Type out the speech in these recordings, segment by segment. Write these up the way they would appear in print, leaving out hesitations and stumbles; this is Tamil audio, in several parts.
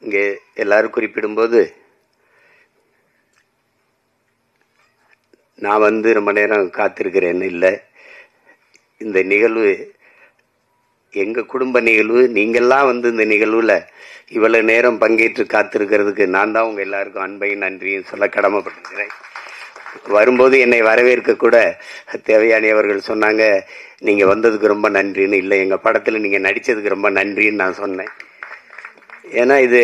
இங்கே எல்லாரும் குறிப்பிடும்போது நான் வந்து ரொம்ப நேரம் காத்திருக்கிறேன்னு இல்லை. இந்த நிகழ்வு எங்க குடும்ப நிகழ்வு. நீங்கெல்லாம் வந்து இந்த நிகழ்வுல இவ்வளவு நேரம் பங்கேற்று காத்திருக்கிறதுக்கு நான் தான் உங்க எல்லாருக்கும் அன்பையும் நன்றியும் சொல்ல கடமைப்பட்டிருக்கிறேன். வரும்போது என்னை வரவேற்க கூட தேவயானி அவர்கள் சொன்னாங்க, நீங்க வந்ததுக்கு ரொம்ப நன்றின்னு. இல்லை, எங்க படத்துல நீங்க நடிச்சதுக்கு ரொம்ப நன்றின்னு நான் சொன்னேன். ஏன்னா இது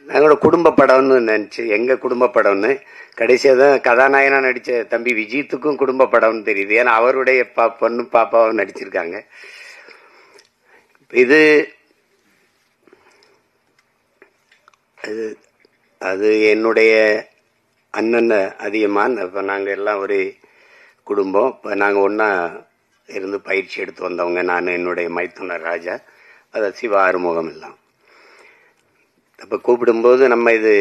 நாங்களோட குடும்ப படம்னு நினைச்சு, எங்க குடும்ப படம்னு கடைசியாக தான் கதாநாயகனா நடிச்ச தம்பி விஜித்துக்கும் குடும்ப படம்னு தெரியுது. ஏன்னா அவருடைய பொண்ணு பாப்பாவும் நடிச்சிருக்காங்க. இது அது என்னுடைய அண்ணன் அதிகமான். இப்போ நாங்கள் எல்லாம் ஒரு குடும்பம். இப்போ நாங்கள் ஒன்றா இருந்து பயிற்சி எடுத்து வந்தவங்க. நான், என்னுடைய மைத்துனர் ராஜா, அதை சிவா ஆறுமுகம் எல்லாம். அப்போ கூப்பிடும்போது நம்ம இது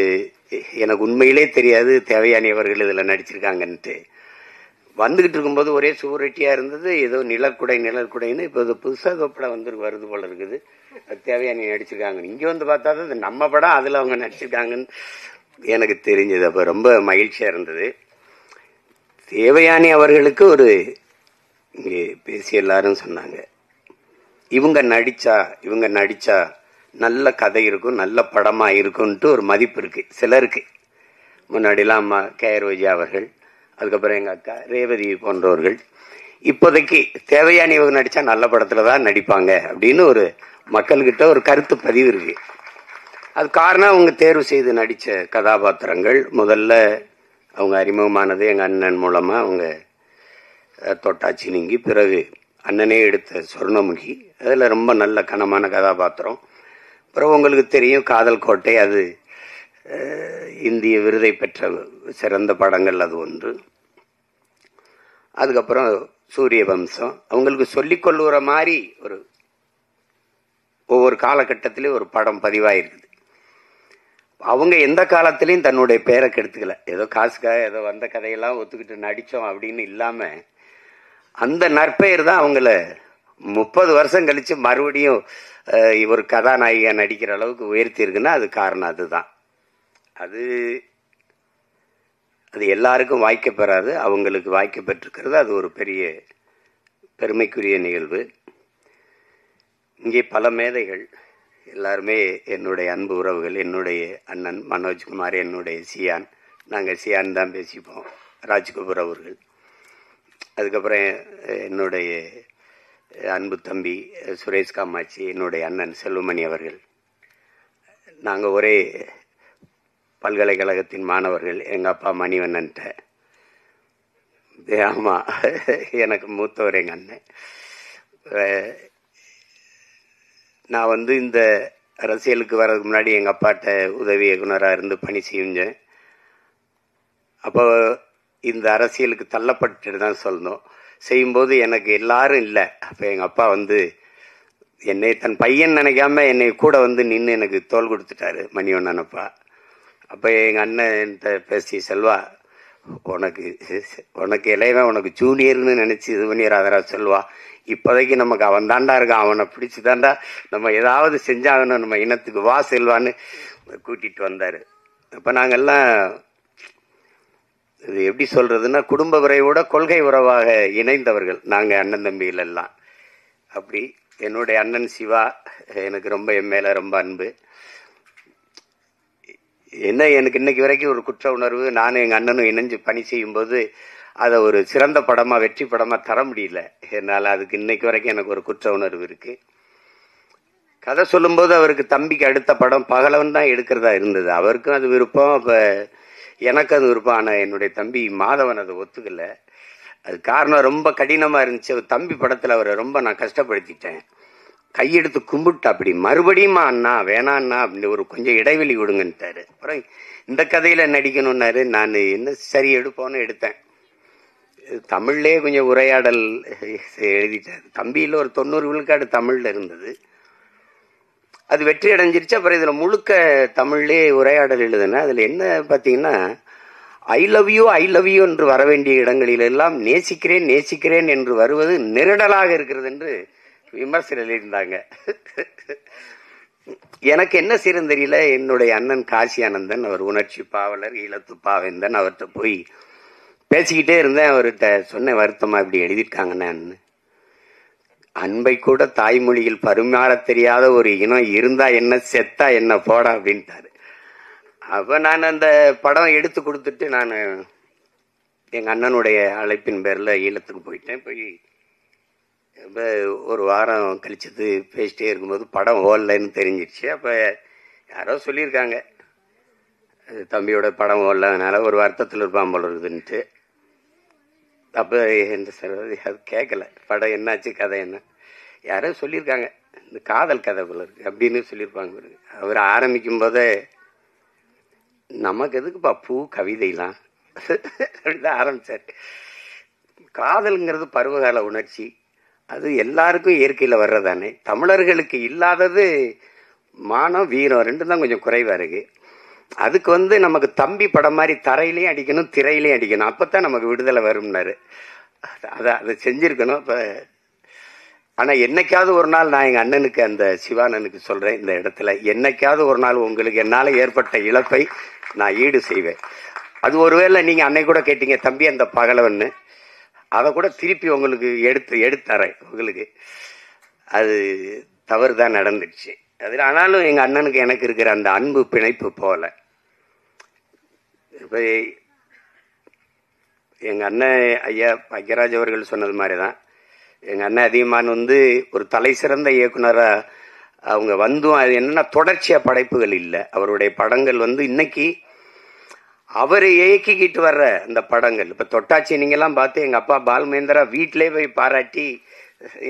எனக்கு உண்மையிலே தெரியாது தேவயானி அவர்கள் இதில் நடிச்சிருக்காங்கன்ட்டு. வந்துகிட்டு இருக்கும்போது ஒரே சுவரொட்டியாக இருந்தது. ஏதோ நிழற்குடைன்னு இப்போ இது புதுசாக படம் வருது போல இருக்குது. தேவயானி நடிச்சிருக்காங்க. இங்கே வந்து பார்த்தா தான் இது நம்ம படம், அதில் அவங்க நடிச்சிருக்காங்கன்னு எனக்கு தெரிஞ்சது. அப்போ ரொம்ப மகிழ்ச்சியாக இருந்தது. தேவயானி அவர்களுக்கு ஒரு இங்கே பேசி எல்லாரும் சொன்னாங்க, இவங்க நடிச்சா நல்ல கதை இருக்கும், நல்ல படமா இருக்கும்ட்டு ஒரு மதிப்பு இருக்கு சிலருக்கு. முன்னாடிலாம் அம்மா கேஆர் விஜயா அவர்கள், அதுக்கப்புறம் எங்க அக்கா ரேவதி போன்றவர்கள், இப்போதைக்கு தேவயானி இவங்க நடிச்சா நல்ல படத்துல தான் நடிப்பாங்க அப்படின்னு ஒரு மக்கள்கிட்ட ஒரு கருத்து பதிவு இருக்கு. அது காரணம் அவங்க தேர்வு செய்து நடிச்ச கதாபாத்திரங்கள். முதல்ல அவங்க அறிமுகமானது எங்க அண்ணன் மூலமா. அவங்க தொட்டாச்சி நீங்கி, பிறகு அண்ணனே எடுத்த சொர்ணமுகி, அதுல ரொம்ப நல்ல கனமான கதாபாத்திரம். அப்புறம் உங்களுக்கு தெரியும் காதல் கோட்டை, அது இந்திய விருதை பெற்ற சிறந்த படங்கள் அது ஒன்று. அதுக்கப்புறம் சூரிய வம்சம். அவங்களுக்கு சொல்லிக் கொள்ளுற மாதிரி ஒவ்வொரு காலகட்டத்திலையும் ஒரு படம் பதிவாயிருக்குது. அவங்க எந்த காலத்திலையும் தன்னுடைய பேரை கெடுத்துக்கல. ஏதோ காசுக்காக ஏதோ வந்த கதையெல்லாம் ஒத்துக்கிட்டு நடிச்சோம் அப்படின்னு இல்லாம, அந்த நற்பெயர் தான் அவங்கள 30 வருஷம் கழிச்சு மறுபடியும் ஒரு கதாநாயகியா நடிக்கிற அளவுக்கு உயர்த்தி இருக்குன்னா அது காரணம் அதுதான். அது எல்லாருக்கும் வாய்க்க பெறாது, அவங்களுக்கு வாய்க்க பெற்றிருக்கிறது. அது ஒரு பெரிய பெருமைக்குரிய நிகழ்வு. இங்கே பல மேதைகள் எல்லாருமே என்னுடைய அன்பு உறவுகள். என்னுடைய அண்ணன் மனோஜ்குமார், என்னுடைய சியான், நாங்கள் சியான் தான் பேசிப்போம், ராஜ்கபூர் அவர்கள். அதுக்கப்புறம் என்னுடைய அன்பு தம்பி சுரேஷ் காமாட்சி, என்னுடைய அண்ணன் செல்வமணி அவர்கள். நாங்கள் ஒரே பல்கலைக்கழகத்தின் மாணவர்கள். எங்கள் அப்பா மணிவண்ணன்ட்ட, ஆமாம், எனக்கு மூத்தவர் எங்கள் அண்ணன். நான் வந்து இந்த அரசியலுக்கு வர்றதுக்கு முன்னாடி எங்கள் அப்பாட்ட உதவி இயக்குனராக இருந்து பணி செஞ்சேன். அப்போ இந்த அரசியலுக்கு தள்ளப்பட்டு தான் சொல்லணும். செய்யும்போது எனக்கு எல்லாரும் இல்லை. அப்போ எங்கள் அப்பா வந்து என்னை தன் பையன் நினைக்காம என்னை கூட வந்து நின்று எனக்கு தோல் கொடுத்துட்டாரு, மணிவண்ணன் அப்பா. அப்போ எங்கள் அண்ணன் பேசி, செல்வா, உனக்கு இளையவன், உனக்கு ஜூனியர்னு நினைச்சு இது பண்ணிடுறாதரா செல்வா, இப்போதைக்கு நமக்கு அவன் தாண்டா இருக்கான், அவனை பிடிச்சி தாண்டா நம்ம ஏதாவது செஞ்சாகணும் நம்ம இனத்துக்கு, வா செல்வான்னு கூட்டிட்டு வந்தாரு. அப்போ நாங்கெல்லாம் இது எப்படி சொல்றதுன்னா, குடும்ப உறவோட கொள்கை உறவாக இணைந்தவர்கள் நாங்கள் அண்ணன் தம்பிகள் எல்லாம். அப்படி என்னுடைய அண்ணன் சிவா எனக்கு ரொம்ப என் மேல ரொம்ப அன்பு. என்ன, எனக்கு இன்னைக்கு வரைக்கும் ஒரு குற்ற உணர்வு. நானும் எங்கள் அண்ணனும் இணைஞ்சு பணி செய்யும்போது அதை ஒரு சிறந்த படமா, வெற்றி படமா தர முடியல என்னால். அதுக்கு இன்னைக்கு வரைக்கும் எனக்கு ஒரு குற்ற உணர்வு இருக்கு. கதை சொல்லும்போது அவருக்கு தம்பிக்கு அடுத்த படம் பகலவன் தான் எடுக்கிறதா இருந்தது. அவருக்கும் அது விருப்பம், அப்போ எனக்கு அது விருப்பம். ஆனால் என்னுடைய தம்பி மாதவன் அதை ஒத்துக்கல. அது காரணம் ரொம்ப கடினமாக இருந்துச்சு. தம்பி படத்தில் அவரை ரொம்ப நான் கஷ்டப்படுத்திட்டேன். கையெடுத்து கும்பிட்டு அப்படி மறுபடியும் அண்ணா வேணாண்ணா அப்படின்னு ஒரு கொஞ்சம் இடைவெளி கொடுங்கன்ட்டாரு. அப்புறம் இந்த கதையில நடிக்கணும்னாரு. நான் என்ன சரி எடுப்போன்னு எடுத்தேன். தமிழ்லேயே கொஞ்சம் உரையாடல் எழுதிட்டாரு. தம்பியில் ஒரு 90 விழுக்காடு தமிழ்ல இருந்தது. அது வெற்றி அடைஞ்சிருச்சு. அப்புறம் இதுல முழுக்க தமிழ்லேயே உரையாடல் எழுதுனா, அதுல என்ன பார்த்தீங்கன்னா, ஐ லவ் யூ என்று வர வேண்டிய இடங்களில் எல்லாம் நேசிக்கிறேன் என்று வருவது நெருடலாக இருக்கிறது என்று விமர்சனம் எழுதியிருந்தாங்க. எனக்கு என்ன செய்யறது தெரியல. என்னுடைய அண்ணன் காசி ஆனந்தன், அவர் உணர்ச்சி பாவலர், ஈழத்து பாவேந்தன், அவர்கிட்ட போய் பேசிக்கிட்டே இருந்தேன். அவர்கிட்ட சொன்ன வருத்தமா இப்படி எழுதியிருக்காங்கன்னு. அன்பை கூட தாய்மொழியில் பரிமாற தெரியாத ஒரு இனம் இருந்தா என்ன, செத்தா என்ன, போடா அப்படின்ட்டாரு. அப்ப நான் அந்த படம் எடுத்து கொடுத்துட்டு நான் எங்க அண்ணனுடைய அழைப்பின் பேர்ல ஈழத்துக்கு போயிட்டேன். போய் ஒரு வாரம் கழிச்சது பேசிட்டே இருக்கும்போது படம் ஓடலைன்னு தெரிஞ்சிருச்சு. அப்ப யாரோ சொல்லியிருக்காங்க, தம்பியோட படம் ஓடலனால ஒரு வருத்தத்தில் இருப்பான் போல இருக்குதுன்ட்டு. அப்போ எந்த சார் அது கேட்கல, படம் என்னாச்சு, கதை என்ன, யாரோ சொல்லியிருக்காங்க, இந்த காதல் கதை போல இருக்கு அப்படின்னு சொல்லியிருப்பாங்க. அவர் ஆரம்பிக்கும் போதே நமக்கு எதுக்குப்பா பூ கவிதைலாம் அப்படிதான் ஆரம்பிச்சார். காதல்ங்கிறது பருவகால உணர்ச்சி, அது எல்லாருக்கும் இயற்கையில் வர்றதானே. தமிழர்களுக்கு இல்லாதது மானம் வீரம் ரெண்டும் தான் கொஞ்சம் குறைவா இருக்கு. அதுக்கு நமக்கு தம்பி படம் மாதிரி தரையிலையும் அடிக்கணும், திரையிலையும் அடிக்கணும், அப்பதான் நமக்கு விடுதலை வரும்னாரு. அதை செஞ்சிருக்கணும். இப்ப ஆனா என்னைக்காவது ஒரு நாள் நான் எங்க அண்ணனுக்கு, அந்த சிவானனுக்கு சொல்றேன் இந்த இடத்துல, என்னைக்காவது ஒரு நாள் உங்களுக்கு என்னால ஏற்பட்ட இழப்பை நான் ஈடு செய்வேன். அது ஒருவேளை நீங்க அன்னை கூட கேட்டீங்க தம்பி அந்த பகலவன்னு, அதை கூட திருப்பி உங்களுக்கு எடுத்தரேன் உங்களுக்கு. அது தவறு தான் நடந்துடுச்சு. அதில் ஆனாலும் எங்க அண்ணனுக்கு எனக்கு இருக்கிற அந்த அன்பு பிணைப்பு போல. இப்ப எங்க அண்ணன் ஐயா பாக்கியராஜ் அவர்கள் சொன்னது மாதிரிதான், எங்க அண்ணன் அதிகமான ஒரு தலை சிறந்த இயக்குனரா அவங்க அது என்னன்னா தொடர்ச்சியா படைப்புகள் இல்லை. அவருடைய படங்கள் இன்னைக்கு அவரை இயக்கிக்கிட்டு வர்ற அந்த படங்கள். இப்ப தொட்டாச்சி நீங்க எல்லாம் பார்த்து எங்க அப்பா பால்மேந்திரா வீட்டிலே போய் பாராட்டி,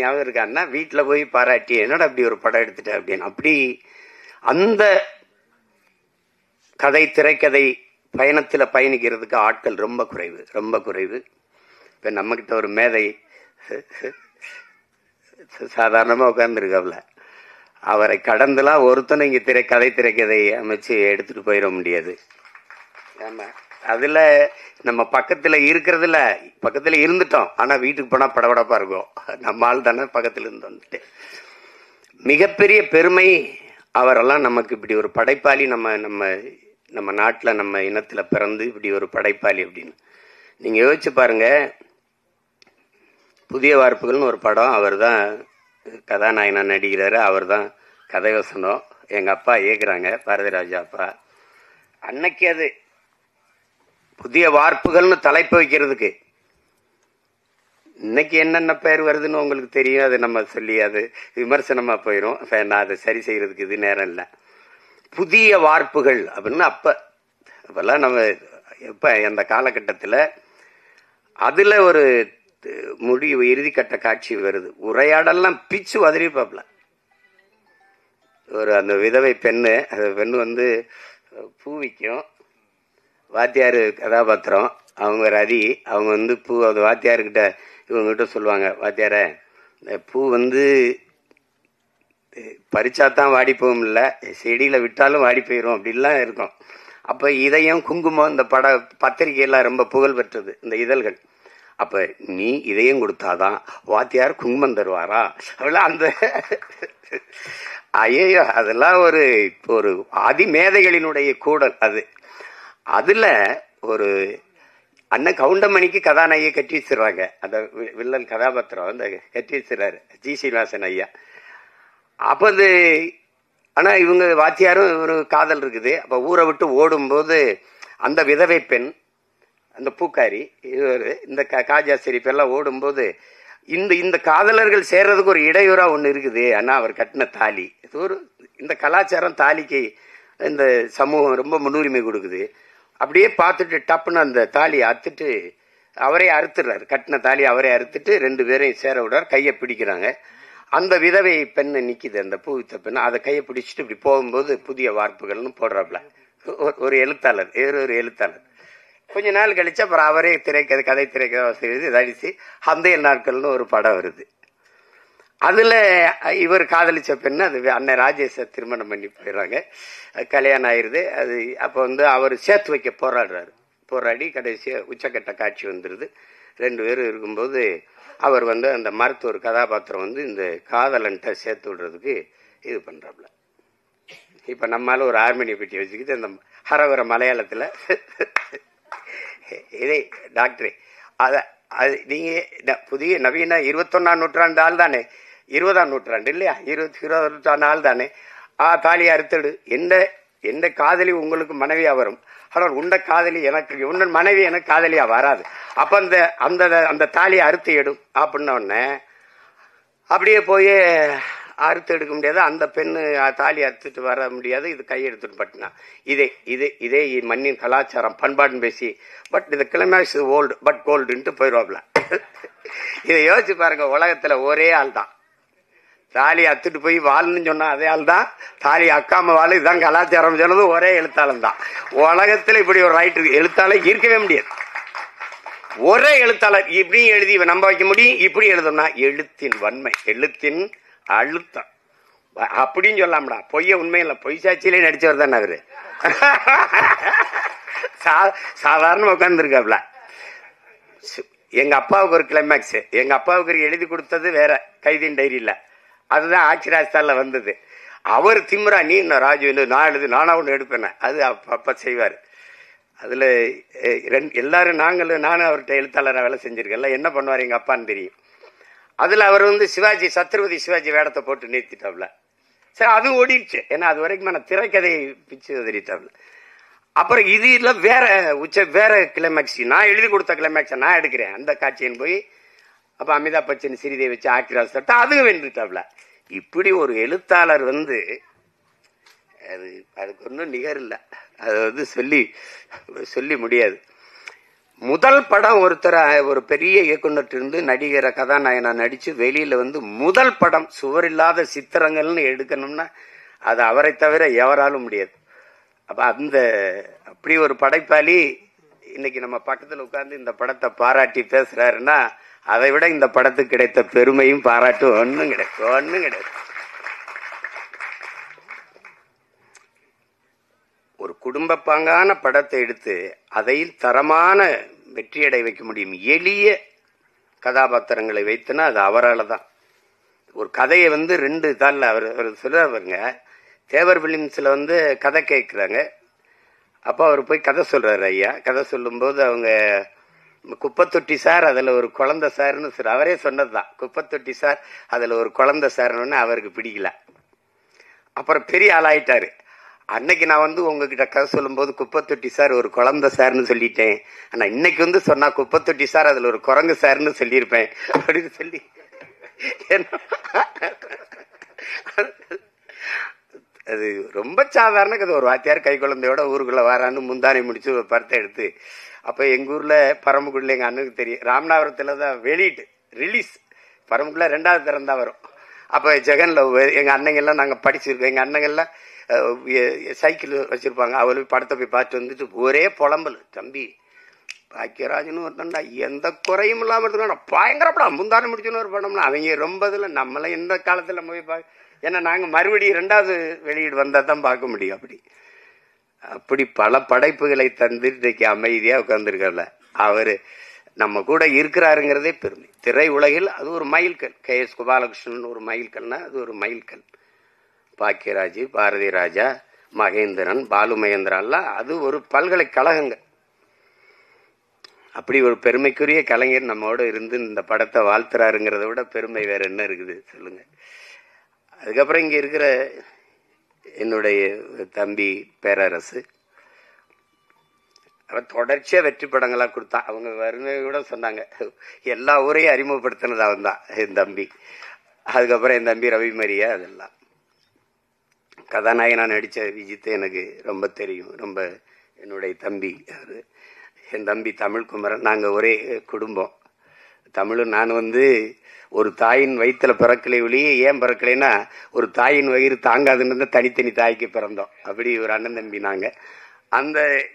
ஞாபகம் இருக்கான்னா வீட்டுல போய் பாராட்டி, என்னடா அப்படி ஒரு படம் எடுத்துட்ட அப்படின்னு. அப்படி அந்த கதை திரைக்கதை பயணத்துல பயணிக்கிறதுக்கு ஆட்கள் ரொம்ப குறைவு, ரொம்ப குறைவு. இப்ப நம்ம கிட்ட ஒரு மேதை சாதாரணமா உட்கார்ந்துருக்காப்ல, அவரை கடந்துலாம் ஒருத்தனை இங்க கதை திரைக்கதை அமைச்சு எடுத்துட்டு போயிட முடியாது. ஆமா, அதுல நம்ம பக்கத்துல இருக்கிறதுல பக்கத்துல இருந்துட்டோம், ஆனா வீட்டுக்கு போனா படபடப்பா இருக்கும். நம்ம ஆள் தானே பக்கத்துல இருந்து வந்துட்டு. மிகப்பெரிய பெருமை அவரெல்லாம் நமக்கு இப்படி ஒரு படைப்பாளி, நம்ம நம்ம நம்ம நாட்டுல நம்ம இனத்துல பிறந்து இப்படி ஒரு படைப்பாளி அப்படின்னு. நீங்க யோசிச்சு பாருங்க, புதிய வார்ப்புகள்னு ஒரு படம், அவர் தான் கதாநாயகனா நடிக்கிறாரு, அவர் தான் கதை வசனம், எங்க அப்பா இயக்குறாங்க, பாரதிராஜா அப்பா. அன்னைக்கு அது புதிய வார்ப்புகள்னு தலைப்பு வைக்கிறதுக்கு இன்னைக்கு என்னென்ன பேர் வருதுன்னு உங்களுக்கு தெரியும். அது நம்ம சொல்லி அது விமர்சனமா போயிடும். நான் அதை சரி செய்யறதுக்கு இது நேரம் இல்லை. புதிய வார்ப்புகள் அப்படின்னு அப்பெல்லாம் நம்ம எப்ப அந்த காலகட்டத்தில் அதுல ஒரு முடிவு இறுதிக்கட்ட காட்சி வருது. உரையாடெல்லாம் பிச்சு உதறிப்பாப்ல. ஒரு அந்த விதவை பெண்ணு, அந்த பெண்ணு பூ விற்கும், வாத்தியார் கதாபாத்திரம், அவங்க ரதி, அவங்க பூ அந்த வாத்தியார்கிட்ட இவங்ககிட்ட சொல்லுவாங்க, வாத்தியார இந்த பூ பறிச்சாதான் வாடி போகும், இல்லை செடியில விட்டாலும் வாடி போயிடும் அப்படிலாம் இருக்கும். அப்ப இதயம் குங்குமம் இந்த பத்திரிகையெல்லாம் ரொம்ப புகழ் பெற்றது இந்த இதழ்கள். அப்ப நீ இதயம் கொடுத்தாதான் வாத்தியார் குங்குமம் தருவாரா அப்படிலாம் அந்த ஐயோ, அதெல்லாம் ஒரு ஒரு அதிமேதைகளினுடைய கூடல் அது. அதுல ஒரு அண்ணன் கவுண்டமணிக்கு கதாநாயகியை கட்டி வச்சிடுறாங்க, அந்த வில்லன் கதாபாத்திரம் அந்த கட்டி வச்சிடறாரு ஜி சீனிவாசன் ஐயா. அப்ப ஆனா இவங்க வாத்தியாரும் ஒரு காதல் இருக்குது. அப்ப ஊரை விட்டு ஓடும்போது அந்த விதவை பெண், அந்த பூக்காரி, இந்த காஜா ஷெரீப் எல்லாம் ஓடும்போது இந்த காதலர்கள் சேர்றதுக்கு ஒரு இடையூறா ஒண்ணு இருக்குது. ஆனா அவர் கட்டின தாலி, இந்த கலாச்சாரம் தாலிக்கு இந்த சமூகம் ரொம்ப முன்னுரிமை கொடுக்குது. அப்படியே பார்த்துட்டு டப்புன்னு அந்த தாலியை அறுத்துட்டு அவரே அறுத்துடுறாரு, கட்டின தாலி அவரே அறுத்துட்டு ரெண்டு பேரையும் சேர விடுறாரு, கையை பிடிக்கிறாங்க. அந்த விதவை பெண்ணு நிக்குது, அந்த பூவித்த பெண்ணு, அதை கையை பிடிச்சிட்டு இப்படி போகும்போது புதிய வார்ப்புகள்னு போடுறாப்ல ஒரு எழுத்தாளர், ஒரு எழுத்தாளர். கொஞ்ச நாள் கழிச்சு அப்புறம் அவரே கதை திரைக்கதை அடிச்சு அந்த நாட்கள்னு ஒரு படம் வருது. அதுல இவர் காதலிச்ச பெண்ணு அது அண்ணன் ராஜேஷ திருமணம் பண்ணி போயிடுறாங்க, கல்யாணம் ஆயிருது. அது அப்ப அவர் சேர்த்து வைக்க போராடி கடைசியா உச்சக்கட்ட காட்சி வந்துருது. ரெண்டு பேரும் இருக்கும்போது அவர் அந்த மருத்துவர் கதாபாத்திரம் இந்த காதலன்ட்ட சேர்த்து விடுறதுக்கு இது பண்றாப்ல. இப்ப நம்மால ஒரு ஹார்மோனிய பெட்டி வச்சுக்கிட்டு இந்த ஹரவர மலையாளத்துல இதே டாக்டரே அது நீங்க புதிய நவீன 21ஆம் நூற்றாண்டு ஆள் தானே, 20ஆம் நூற்றாண்டு இல்லையா, 20ஆம் நூற்றாண்டு ஆள் தானே. தாலி அறுத்தடு, எந்த காதலி உங்களுக்கு மனைவியா வரும், ஆனால் உண்ட காதலி எனக்கு, உன்ன மனைவி எனக்கு காதலியா வராது. அப்ப அந்த தாலியை அறுத்து எடும் அப்படின்ன உடனே அப்படியே போய் அறுத்து எடுக்க முடியாது. அந்த பெண்ணு தாலி அறுத்துட்டு வர முடியாது. இது கையெடுத்துட்டு பட்டினா இதே மண்ணின் கலாச்சாரம் பண்பாடுன்னு பேசி பட் இந்த கிளைமேக்ஸ் ஓல்டு பட் கோல்டுன்ட்டு போயிடுவாப்ல. இதை யோசிச்சு பாருங்க. உலகத்துல ஒரே ஆள் தான் தாலி அத்துட்டு போய் வாழ்ன்னு சொன்னா அதே ஆள் தான் தாலி அக்காம வாழ். இதுதான் கலாச்சாரம் சொன்னது ஒரே எழுத்தாளன் தான். உலகத்துல இப்படி ஒரு ரைட்டு எழுத்தாளர் இருக்கவே முடியாது. ஒரே எழுத்தாளர் இப்படி எழுதி நம்ப வைக்க முடியும். இப்படி எழுதணும்னா எழுத்தின் வன்மை, எழுத்தின் அழுத்தம் அப்படின்னு சொல்லாமடா. பொய்ய உண்மையில பொய் சாட்சியிலே நடிச்சவர் தானே அவரு. சாதாரண உட்கார்ந்துருக்காப்ல. எங்க அப்பாவுக்கு ஒரு கிளைமேக்ஸ், எங்க அப்பாவுக்கு எழுதி கொடுத்தது வேற, கைதின் டைரியில. அதுதான் ஆட்சி ராஜஸ்தான்ல வந்தது. அவர் திமுறா, நீ என்ன ராஜு நான் எழுது, நானா ஒண்ணு எடுப்பேன். அது அப்ப செய்வாரு. அதுல எல்லாரும் நானும் அவர்கிட்ட எழுத்தாளராக வேலை செஞ்சிருக்கேன். என்ன பண்ணுவார் எங்க அப்பான்னு தெரியும். அதுல அவர் சிவாஜி, சத்ரபதி சிவாஜி வேடத்தை போட்டு நிறுத்திட்டாப்ல. சரி, அதுவும் ஓடிடுச்சு. ஏன்னா அது வரைக்கும் நான் திரைக்கதையை பிச்சு உதறிட்டாப்ல. அப்புறம் இது இல்ல வேற கிளைமேக்ஸ், நான் எழுதி கொடுத்த கிளைமேக்ஸை நான் எடுக்கிறேன் அந்த காட்சியின் போய் அப்ப அமிதாப் பச்சன் சிறிதை வச்சு ஆக்கிராஸ் தட்டா அதுவும் வென்றுட்டாப்ல. இப்படி ஒரு எழுத்தாளர் அதுக்கு ஒன்றும் நிகர் இல்லை. அது சொல்லி முடியாது. முதல் படம் ஒரு பெரிய இயக்குனர் இருந்து நடிகரை கதாநாயகனா நடிச்சு வெளியில முதல் படம் சுவரில்லாத சித்திரங்கள்னு எடுக்கணும்னா அது அவரை தவிர எவராலும் முடியாது. அப்ப அப்படி ஒரு படைப்பாளி இன்னைக்கு நம்ம பக்கத்துல உட்கார்ந்து இந்த படத்தை பாராட்டி பேசுறாருன்னா அதை விட இந்த படத்துக்கு கிடைத்த பெருமையும் பாராட்டும் ஒன்னும் கிடையாது. ஒரு குடும்ப பாங்கான படத்தை எடுத்து அதையில் தரமான வெற்றியடை வைக்க முடியும். எளிய கதாபாத்திரங்களை வைத்துனா அது அவரால் தான். ஒரு கதையை 2 தாள்ல அவர் சொல்றாருங்க. தேவர் பிலிம்ஸ்ல கதை கேட்கிறாங்க. அப்ப அவர் போய் கதை சொல்றாரு. ஐயா கதை சொல்லும் போது அவங்க குப்பத்தொட்டி சார் அதுல ஒரு குழந்தை சார்னு அவரே சொன்னதுதான். குப்பத்தொட்டி சார் அதுல ஒரு குழந்தை சார்னு அவருக்கு பிடிக்கல. அப்புறம் பெரிய ஆளாயிட்டாரு. அன்னைக்கு நான் உங்ககிட்ட கதை சொல்லும் போது குப்பத்தொட்டி சார் ஒரு குழந்தை சார்னு சொல்லிட்டேன். ஆனா இன்னைக்கு சொன்னா குப்பத்தொட்டி சார் அதுல ஒரு குரங்கு சார்னு சொல்லியிருப்பேன் அப்படின்னு சொல்லி அது ரொம்ப சாதாரண கதை. ஒரு வாத்தியார் கை குழந்தையோட ஊருக்குள்ள வரான்னு முந்தானை முடிச்சு ஒரு படத்தை எடுத்து, அப்ப எங்க ஊர்ல பரமக்குடியில எங்க அண்ணனுக்கு தெரியும், ராமநாதபுரத்துல தான் வெளியிட்டு ரிலீஸ், பரமக்குடியில 2வது தரம் தான் வரும். அப்ப ஜெகன்ல எங்க அண்ணங்கெல்லாம் நாங்க படிச்சிருக்கோம். எங்க அண்ணங்கெல்லாம் சைக்கிள் வச்சிருப்பாங்க. அவளுக்கு படத்தை போய் பார்த்து வந்துட்டு ஒரே புலம்பல், தம்பி பாக்கியராஜன் ஒருத்தன்டா எந்த குறையும் இல்லாம எடுத்துக்கா பயங்கர படம், முந்தானை முடிச்சுன்னு ஒரு படம்னா அவங்க ரொம்ப இதுல நம்மள எந்த காலத்துல போய் ஏன்னா நாங்க மறுபடியும் 2வது வெளியீடு வந்தா தான் பார்க்க முடியும். அப்படி பல படைப்புகளை தந்து இன்னைக்கு அமைதியா உட்கார்ந்துருக்கல. அவரு நம்ம கூட இருக்கிறாருங்கிறதே பெருமை. திரை உலகில் அது ஒரு மைல்கல். KS கோபாலகிருஷ்ணன் ஒரு மைல்கல்னா அது ஒரு மைல்கல். பாக்கியராஜ், பாரதி ராஜா, மகேந்திரன், பாலு மகேந்திரன்லாம் அது ஒரு பல்கலைக்கழகங்கள். அப்படி ஒரு பெருமைக்குரிய கலைஞர் நம்மோட இருந்து இந்த படத்தை வாழ்த்துறாருங்கிறத விட பெருமை வேற என்ன இருக்குது சொல்லுங்க. அதுக்கப்புறம் இங்க இருக்கிற என்னுடைய தம்பி பேரரசு, அவன் தொடர்ச்சியா வெற்றி படங்களா கொடுத்தான். அவங்க வருகை கூட சொன்னாங்க, எல்லா ஊரையும் அறிமுகப்படுத்தினது அவன் தான் என் தம்பி. அதுக்கப்புறம் என் தம்பி ரவி மரியா, அதெல்லாம் கதாநாயகனா நடிச்ச விஜித் எனக்கு ரொம்ப தெரியும். ரொம்ப என்னுடைய தம்பி அவரு. என் தம்பி தமிழ் குமரன். நாங்க ஒரே குடும்பம். தமிழ் நான் ஒரு தாயின் வயிற்றுல பிறக்கலை ஒளியே. ஏன் பிறக்கலைன்னா ஒரு தாயின் வயிறு தாங்காதுன்னு தனித்தனி தாய்க்கு பிறந்தோம். அப்படி ஒரு அண்ணன் தம்பி நாங்க.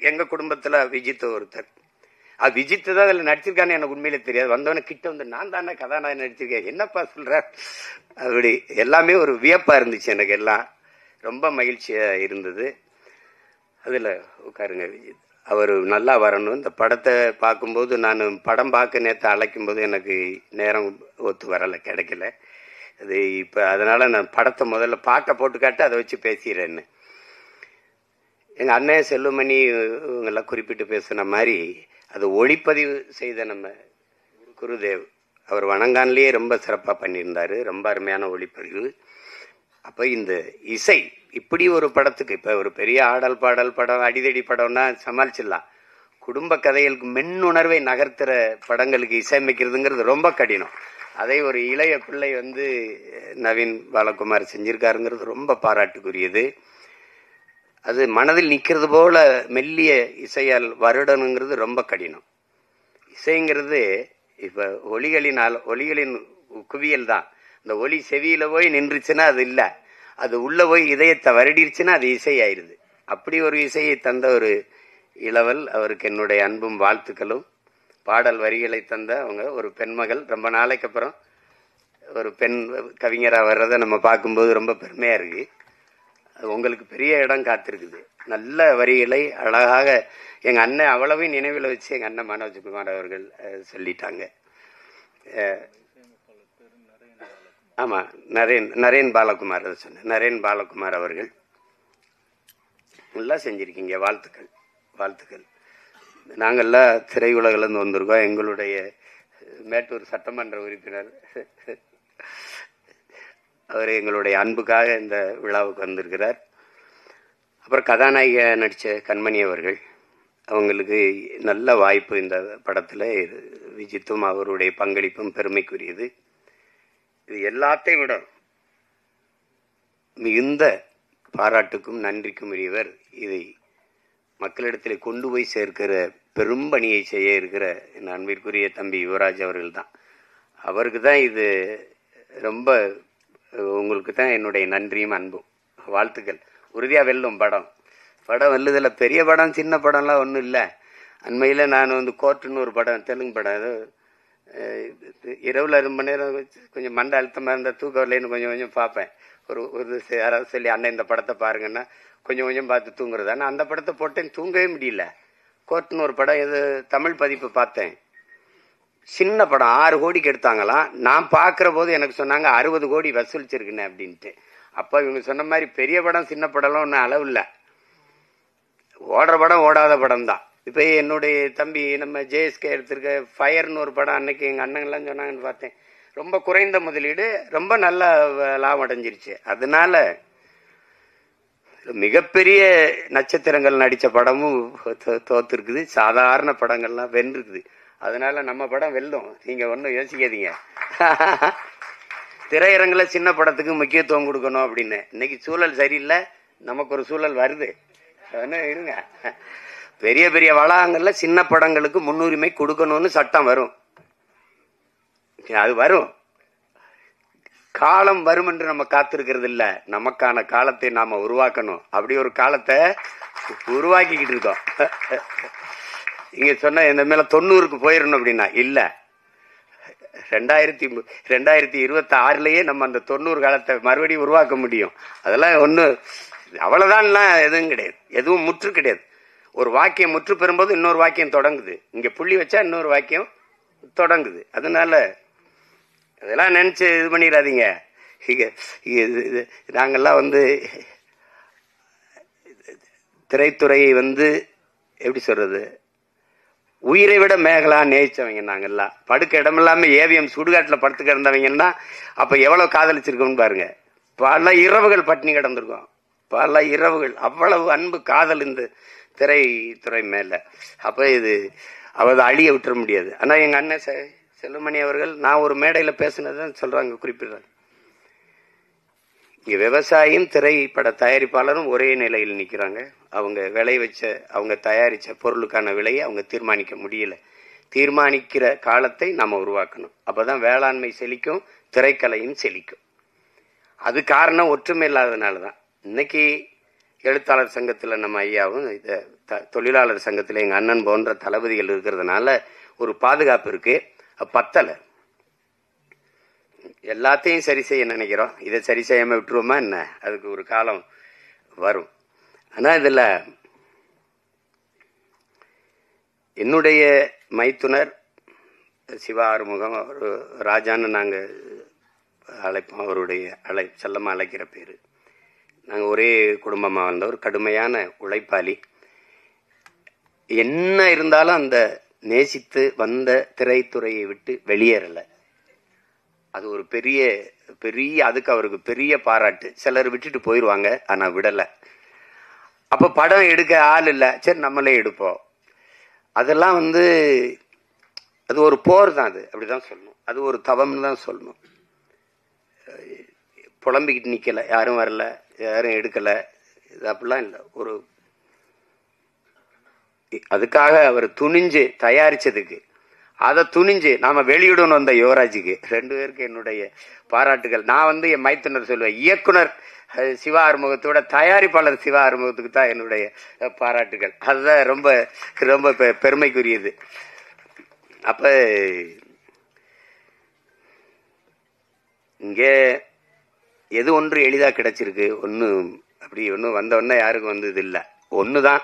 எங்க குடும்பத்துல விஜித் ஒருத்தர். விஜித் தான் அதுல நடிச்சிருக்கான்னு எனக்கு உண்மையிலே தெரியாது. வந்தவன கிட்ட நான் தானே கதாநாயகன் நடிச்சிருக்கேன், என்னப்பா சொல்ற. அப்படி எல்லாமே ஒரு வியப்பா இருந்துச்சு எனக்கு. எல்லாம் ரொம்ப மகிழ்ச்சியா இருந்தது. அதுல உட்காருங்க விஜித், அவர் நல்லா வரணும். இந்த படத்தை பார்க்கும்போது நான் படம் பார்க்க நேற்று அழைக்கும் போது எனக்கு நேரம் ஒத்து வரலை, கிடைக்கல. அது இப்போ அதனால் நான் படத்தை முதல்ல பாட்டை போட்டு காட்டு அதை வச்சு பேசிடுறேன்னு. எங்கள் அண்ணன் செல்லுமணி இவங்கெல்லாம் குறிப்பிட்டு பேசுன மாதிரி அது ஒளிப்பதிவு செய்த நம்ம குருதேவ் அவர் வணங்கான்லேயே ரொம்ப சிறப்பாக பண்ணியிருந்தார். ரொம்ப அருமையான ஒளிப்பதிவு. அப்போ இந்த இசை இப்படி ஒரு படத்துக்கு இப்போ ஒரு பெரிய ஆடல் பாடல் படம் அடிதடி படம்னா சமாளிச்சிடலாம். குடும்ப கதைகளுக்கு மென்னுணர்வை நகர்த்துற படங்களுக்கு இசையமைக்கிறதுங்கிறது ரொம்ப கடினம். அதை ஒரு இளைய பிள்ளை நவீன் பாலகுமார் செஞ்சிருக்காருங்கிறது ரொம்ப பாராட்டுக்குரியது. அது மனதில் நிற்கிறது போல மெல்லிய இசையால் வருடனுங்கிறது ரொம்ப கடினம். இசைங்கிறது இப்போ ஒலிகளின் குவியல் தான். இந்த ஒலி செவியில போய் நின்றுச்சுன்னா அது இல்லை, அது உள்ள போய் இதயத்தை வருடிருச்சுன்னா அது இசை ஆயிடுது. அப்படி ஒரு இசையை தந்த ஒரு இளவல், அவருக்கு என்னுடைய அன்பும் வாழ்த்துக்களும். பாடல் வரிகளை தந்த அவங்க ஒரு பெண்மகள், ரொம்ப நாளைக்கு அப்புறம் ஒரு பெண் கவிஞராக வர்றதை நம்ம பார்க்கும்போது ரொம்ப பெருமையாக இருக்கு. உங்களுக்கு பெரிய இடம் காத்திருக்குது. நல்ல வரிகளை அழகாக எங்கள் அண்ணன் அவ்வளவையும் நினைவில் வச்சு எங்கள் அண்ணன் மனோஜ்குமார் அவர்கள் சொல்லிட்டாங்க. ஆமாம், நரேன் பாலகுமார் சொன்னேன். நரேன் பாலகுமார் அவர்கள் நல்லா செஞ்சுருக்கீங்க. வாழ்த்துக்கள் வாழ்த்துக்கள். நாங்கள்லாம் திரையுலகிலேருந்து வந்திருக்கோம். எங்களுடைய மேட்டூர் சட்டமன்ற உறுப்பினர் அவர் எங்களுடைய அன்புக்காக இந்த விழாவுக்கு வந்திருக்கிறார். அப்புறம் கதாநாயக நடித்த கண்மணி அவர்கள், அவங்களுக்கு நல்ல வாய்ப்பு இந்த படத்தில். விஜித்தும் அவருடைய பங்களிப்பும் பெருமைக்குரியது. இது எல்லாத்தையும் விட மிகுந்த பாராட்டுக்கும் நன்றிக்கும் உரியவர். இதை மக்களிடத்தில் கொண்டு போய் சேர்க்கிற பெரும் பணியை செய்ய இருக்கிற என் அன்பிற்குரிய தம்பி யுவராஜ் அவர்கள் தான். அவருக்கு தான் இது ரொம்ப, உங்களுக்கு தான் என்னுடைய நன்றியும் அன்பும் வாழ்த்துக்கள். உறுதியாக வெல்லும் படம் வெல்லுதில் பெரிய படம் சின்ன படம்லாம் ஒன்றும் இல்லை. அண்மையில் நான் கோர்ட்டுன்னு ஒரு படம், தெலுங்கு படம், அது இரவில் ரொம்ப நேரம் கொஞ்சம் மண்டை அழுத்தமாக இருந்தால் தூக்கம் வரலைன்னு கொஞ்சம் பார்ப்பேன். ஒரு யாராவது சொல்லி அண்ணன் இந்த படத்தை பாருங்கன்னா கொஞ்சம் பார்த்து தூங்குறது. ஆனால் அந்த படத்தை போட்டேன், தூங்கவே முடியல. கோர்ட்டுன்னு ஒரு படம், இது தமிழ் பதிப்பு பார்த்தேன். சின்ன படம் 6 கோடிக்கு எடுத்தாங்களாம். நான் பார்க்குற போது எனக்கு சொன்னாங்க 60 கோடி வசூலிச்சிருக்குண்ணே அப்படின்ட்டு. அப்போ இவங்க சொன்ன மாதிரி பெரிய படம் சின்ன படம்லாம் ஒன்றும் அளவு இல்லை. ஓடுற படம் ஓடாத படம் தான். இப்போ என்னுடைய தம்பி நம்ம ஜேஎஸ்கே எடுத்திருக்க ஃபயர்னு ஒரு படம், அன்னைக்கு எங்கள் அண்ணங்கள்லாம் சொன்னாங்கன்னு பார்த்தேன். ரொம்ப குறைந்த முதலீடு, ரொம்ப நல்ல லாபம் அடைஞ்சிருச்சு. அதனால மிகப்பெரிய நட்சத்திரங்கள் நடித்த படமும் தோத்துருக்குது, சாதாரண படங்கள்லாம் வென்றிருக்குது. அதனால நம்ம படம் வெல்லும், நீங்க ஒன்றும் யோசிக்காதீங்க. திரையரங்கில் சின்ன படத்துக்கு முக்கியத்துவம் கொடுக்கணும் அப்படின்னு இன்னைக்கு சூழல் சரியில்லை, நமக்கு ஒரு சூழல் வருது. இருங்க, பெரிய பெரிய வளாகங்கள்ல சின்ன படங்களுக்கு முன்னுரிமை கொடுக்கணும்னு சட்டம் வரும். அது வரும், காலம் வரும் என்று நம்ம காத்திருக்கிறது இல்ல, நமக்கான காலத்தை நாம உருவாக்கணும். அப்படி ஒரு காலத்தை உருவாக்கிக்கிட்டு இருக்கோம். இங்க சொன்ன இந்த மேல 90க்கு போயிடணும் அப்படின்னா இல்ல, 2026லயே நம்ம அந்த 90 காலத்தை மறுபடியும் உருவாக்க முடியும். அதெல்லாம் ஒண்ணு அவ்வளவுதான், எதுவும் கிடையாது, எதுவும் முற்று கிடையாது. ஒரு வாக்கியம் முற்று பெறும்போது இன்னொரு வாக்கியம் தொடங்குது, இங்க புள்ளி வச்சா இன்னொரு வாக்கியம் தொடங்குது. அதனால இதெல்லாம் நினைச்சு இது பண்ணிடாதீங்க. நாங்கெல்லாம் திரைத்துறையை எப்படி சொல்றது, உயிரை விட மேகலா நேசிச்சவங்க நாங்கெல்லாம். படுக்க இடமில்லாம ஏவிஎம் சுடுகாட்டில் படுத்து கிடந்தவங்கன்னா அப்ப எவ்வளவு காதலிச்சிருக்கோம்னு பாருங்க. பல இரவுகள் பட்டினி கிடந்திருக்கோம், பல இரவுகள். அவ்வளவு அன்பு காதல் இந்த திரைத்துறை மேல. அப்ப இது அவதை அழிய விட்டுற முடியாது. ஆனா எங்க அண்ணன் செல்லுமணி அவர்கள், நான் ஒரு மேடையில பேசினதான் சொல்றாங்க, குறிப்பிடுறாங்க, இங்க விவசாயியும் திரைப்பட தயாரிப்பாளரும் ஒரே நிலையில் நிக்கிறாங்க. அவங்க அவங்க தயாரிச்ச பொருளுக்கான விலையை அவங்க தீர்மானிக்க முடியல. தீர்மானிக்கிற காலத்தை நாம உருவாக்கணும். அப்பதான் வேளாண்மை செழிக்கும், திரைக்கலையும் செழிக்கும். அது காரணம் ஒற்றுமை இல்லாததுனாலதான். இன்னைக்கு எழுத்தாளர் சங்கத்துல நம்ம ஐயாவும், தொழிலாளர் சங்கத்துல எங்க அண்ணன் போன்ற தளபதிகள் இருக்கிறதுனால ஒரு பாதுகாப்பு இருக்கு. பத்தல, எல்லாத்தையும் சரி செய்ய நினைக்கிறோம், இதை சரி செய்யாம விட்டுருவோமா என்ன? அதுக்கு ஒரு காலம் வரும். ஆனா இதுல என்னுடைய மைத்துனர் சிவா ஆறுமுகம், ராஜான்னு நாங்க அழைப்போம். அவருடைய செல்லமாக அழைக்கிற பேர். நாங்கள் ஒரே குடும்பமாக வந்தவர், கடுமையான உழைப்பாளி. என்ன இருந்தாலும் அந்த நேசித்து வந்த திரைத்துறையை விட்டு வெளியேறலை. அது ஒரு பெரிய பெரிய அதுக்கு அவருக்கு பெரிய பாராட்டு. சிலர் விட்டுட்டு போயிடுவாங்க, ஆனால் விடலை. அப்போ படம் எடுக்க ஆள் இல்லை, சரி நம்மளே எடுப்போம். அதெல்லாம் அது ஒரு போர் தான். அது அப்படிதான் சொல்லணும். அது ஒரு தவம்னு தான் சொல்லணும். புலம்பிக்கிட்டு நிற்கலை, யாரும் வரல, யாரும் எடுக்கலை, இது அப்படிலாம் இல்லை. அதுக்காக அவர் துணிஞ்சு தயாரிச்சதுக்கு, அதை துணிஞ்சு நாம வெளியிடணும் வந்த யுவராஜுக்கு 2 பேருக்கு என்னுடைய பாராட்டுகள். நான் என் மைத்துனர் சொல்லுவேன், இயக்குனர் சிவா ஆறுமுகத்தோட தயாரிப்பாளர் சிவா ஆறுமுகத்துக்கு தான் என்னுடைய பாராட்டுகள். அதுதான் ரொம்ப ரொம்ப பெருமைக்குரியது. அப்ப இங்கே எது ஒன்று எளிதா கிடைச்சிருக்கு, அப்படி வந்தவொடனே யாருக்கும் வந்தது இல்லை. ஒண்ணுதான்,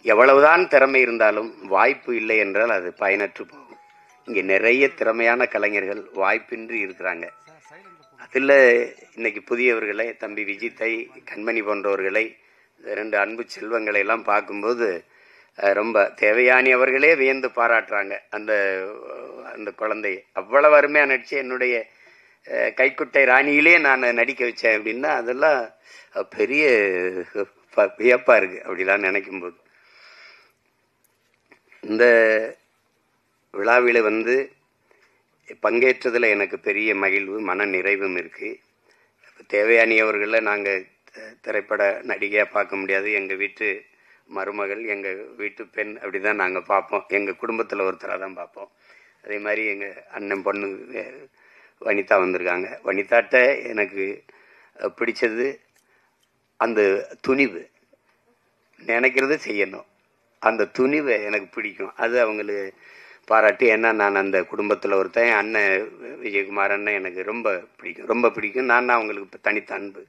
எவ்வளவுதான் திறமை இருந்தாலும் வாய்ப்பு இல்லை என்றால் அது பயனற்று போகும். இங்க நிறைய திறமையான கலைஞர்கள் வாய்ப்பின்றி இருக்கிறாங்க. அதுல இன்னைக்கு புதியவர்களை, தம்பி விஜித்தை, கண்மணி போன்றவர்களை, 2 அன்பு செல்வங்களை எல்லாம் பார்க்கும்போது ரொம்ப தேவயானி அவர்களே வியந்து பாராட்டுறாங்க. அந்த குழந்தைய அவ்வளவு அருமையா நடிச்சு என்னுடைய கைக்குட்டை ராணியிலே நான் நடிக்க வச்சேன் அப்படின்னா அதெல்லாம் பெரிய வியப்பா இருக்கு. அப்படிலாம் நினைக்கும் போது இந்த விழாவில் பங்கேற்றதில் எனக்கு பெரிய மகிழ்வு, மன நிறைவும் இருக்கு. தேவயானி அவர்களை நாங்கள் திரைப்பட நடிகையாக பார்க்க முடியாது. எங்கள் வீட்டு மருமகள், எங்கள் வீட்டு பெண், அப்படிதான் நாங்கள் பார்ப்போம். எங்கள் குடும்பத்தில் ஒருத்தராக தான் பார்ப்போம். அதே மாதிரி எங்கள் அண்ணன் பொண்ணு வனிதா வந்திருக்காங்க. வனிதாட்ட எனக்கு பிடிச்சது அந்த துணிவு, நினைக்கிறது செய்யணும், அந்த துணிவை எனக்கு பிடிக்கும். அது அவங்களுக்கு பாராட்டு. ஏன்னா நான் அந்த குடும்பத்தில் ஒருத்தன். அண்ணன் விஜயகுமார் அண்ணன் எனக்கு ரொம்ப பிடிக்கும். நான் அவங்களுக்கு தனித்த அன்பு.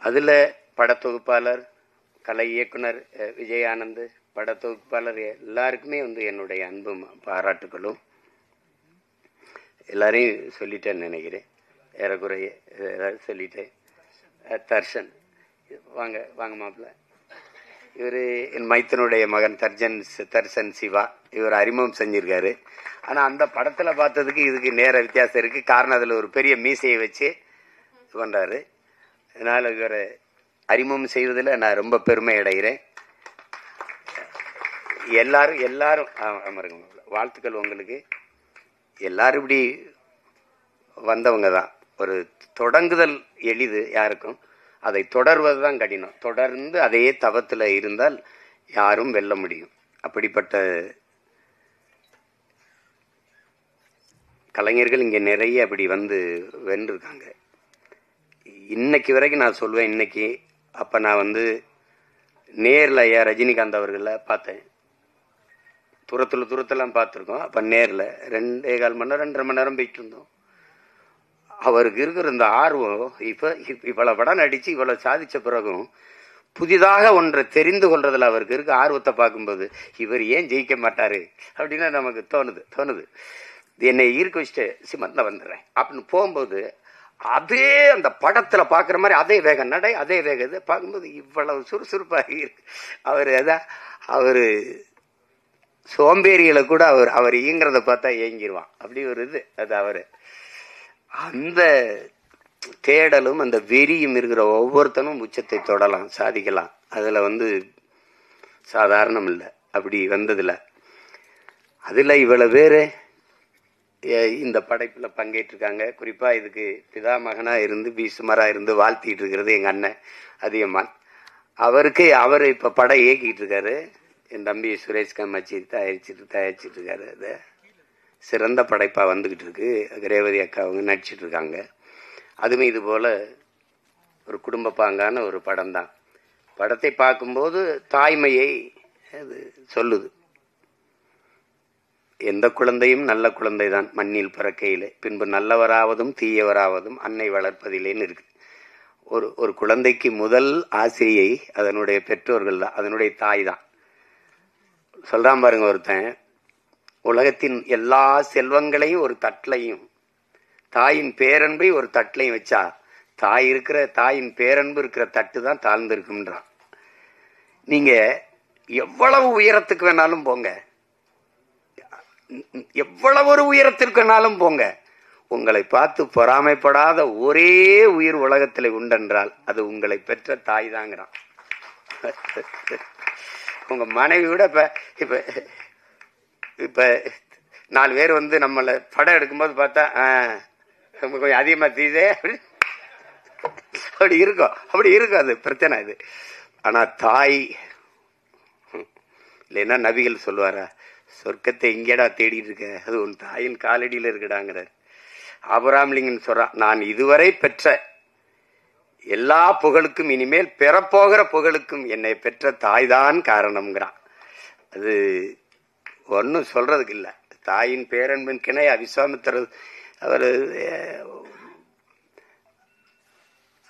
அதில் படத்தொகுப்பாளர், கலை இயக்குனர் விஜயானந்த், படத்தொகுப்பாளர் எல்லாருக்குமே என்னுடைய அன்பும் பாராட்டுகளும். எல்லாரையும் சொல்லிட்டேன்னு நினைக்கிறேன், ஏறக்குறைய சொல்லிட்டேன். தர்ஷன் வாங்க மாப்பிள்ள. இவர் என் மைத்தனுடைய மகன் தர்ஷன் சிவா. இவர் அறிமுகம் செஞ்சிருக்காரு. ஆனால் அந்த படத்தில் பார்த்ததுக்கு இதுக்கு நேர வித்தியாசம் இருக்கு. காரணம் அதில் ஒரு பெரிய மீசையை வச்சு பண்றாரு. அதனால இவரை அறிமுகம் செய்வதில் நான் ரொம்ப பெருமை அடைகிறேன். எல்லாரும் வாழ்த்துக்கள் உங்களுக்கு. எல்லாரும் இப்படி வந்தவங்க தான். ஒரு தொடங்குதல் எளிது யாருக்கும், அதை தொடர்வது தான் கடினம். தொடர்ந்து அதே தவத்தில் இருந்தால் யாரும் வெல்ல முடியும். அப்படிப்பட்ட கலைஞர்கள் இங்கே நிறைய அப்படி வென்றிருக்காங்க. இன்னைக்கு வரைக்கும் நான் சொல்லுவேன். இன்னைக்கு அப்போ நான் நேரில் ரஜினிகாந்த் அவர்களை பார்த்தேன். தூரத்தெல்லாம் பார்த்துருக்கோம். அப்போ நேரில் 2.25 மணி நேரம் 2.5 மணி நேரம் போயிட்டு இருந்தோம். அவருக்கு இருக்கிற இந்த ஆர்வம், இப்போ இவ்வளவு படம் நடிச்சு இவ்வளவு சாதிச்ச பிறகும் புதிதாக ஒன்றை தெரிந்து கொள்றதுல அவருக்கு இருக்க ஆர்வத்தை பார்க்கும்போது இவர் ஏன் ஜெயிக்க மாட்டாரு அப்படின்னு நமக்கு தோணுது. என்னை ஈர்க்க வச்சுட்டு சிமந்த்ல வந்துடுறேன் அப்படின்னு போகும்போது அதே அந்த படத்துல பாக்குற மாதிரி அதே வேகம் நடை, அதே வேகம் இது பார்க்கும்போது இவ்வளவு சுறுசுறுப்பாக இருக்கு. அவரு சோம்பேறிகளை கூட அவர் இயங்குறத பார்த்தா ஏங்கிடுவான். அப்படி ஒரு இது. அது அவரு அந்த தேடலும் அந்த வெறியும் இருக்கிற ஒவ்வொருத்தனும் உச்சத்தை தொடலாம், சாதிக்கலாம். அதுல சாதாரணம் இல்லை. அப்படி வந்ததுல அதுல இவ்வளவு பேரு இந்த படைப்புல பங்கேற்றிருக்காங்க. குறிப்பா இதுக்கு பிதாமகனா இருந்து பீசுமரா இருந்து வாழ்த்திட்டு இருக்கிறது எங்க அண்ணன் அதியமான். அவர் இப்ப படம் இயக்கிட்டு இருக்காரு. என் தம்பி சுரேஷ் காமாட்சி தயாரிச்சிட்டு இருக்காரு. அதை சிறந்த படைப்பா வந்துகிட்டு இருக்கு. ரேவதி அக்கா அவங்க நடிச்சிட்டு இருக்காங்க. அதுவும் இது போல ஒரு குடும்ப பாங்கான ஒரு படம் தான். படத்தை பார்க்கும்போது தாய்மையை அது சொல்லுது. எந்த குழந்தையும் நல்ல குழந்தை தான் மண்ணில் பிறக்கையிலே, பின்பு நல்லவராவதும் தீயவராவதும் அன்னை வளர்ப்பதிலேன்னு இருக்கு. ஒரு குழந்தைக்கு முதல் ஆசிரியை அதனுடைய பெற்றோர்கள் தான், அதனுடைய தாய் தான். சொல்றான் பாருங்க ஒருத்தன், உலகத்தின் எல்லா செல்வங்களையும் ஒரு தட்டிலையும் தாயின் பேரன்பை ஒரு தட்டுலையும் வச்சா தாயின் பேரன்பு இருக்கிற தட்டு தான் தாழ்ந்து இருக்குன்றான். நீங்க எவ்வளவு உயரத்துக்கு வேணாலும் போங்க, எவ்வளவு ஒரு உயரத்திற்கு வேணாலும் போங்க, உங்களை பார்த்து பொறாமைப்படாத ஒரே உயிர் உலகத்தில் உண்டென்றால் அது உங்களை பெற்ற தாய் தாங்கிறான். உங்க மனைவி விட இப்ப இப்ப 4 பேர் வந்து நம்மள படம் எடுக்கும்போது பார்த்தா கொஞ்சம் அதிகமா தீதே அப்படி இருக்கும் அது பிரச்சனை இது. ஆனா தாய் இல்லைன்னா நபிகள் சொல்லுவாரா, சொர்க்கத்தை எங்கேடா தேடிட்டு இருக்க, அது உன் தாயின் காலடியில் இருக்குடாங்கிறார். ஆபிரகாம் சொல்றான், நான் இதுவரை பெற்ற எல்லா புகழுக்கும் இனிமேல் பெறப்போகிற புகழுக்கும் என்னை பெற்ற தாய்தான் காரணம்ங்கிறான். அது ஒன்னும் சொல்றதுக்கு இல்லை. தாயின் பேரன்பின் கிணை விஸ்வாமித்திரர் அவர்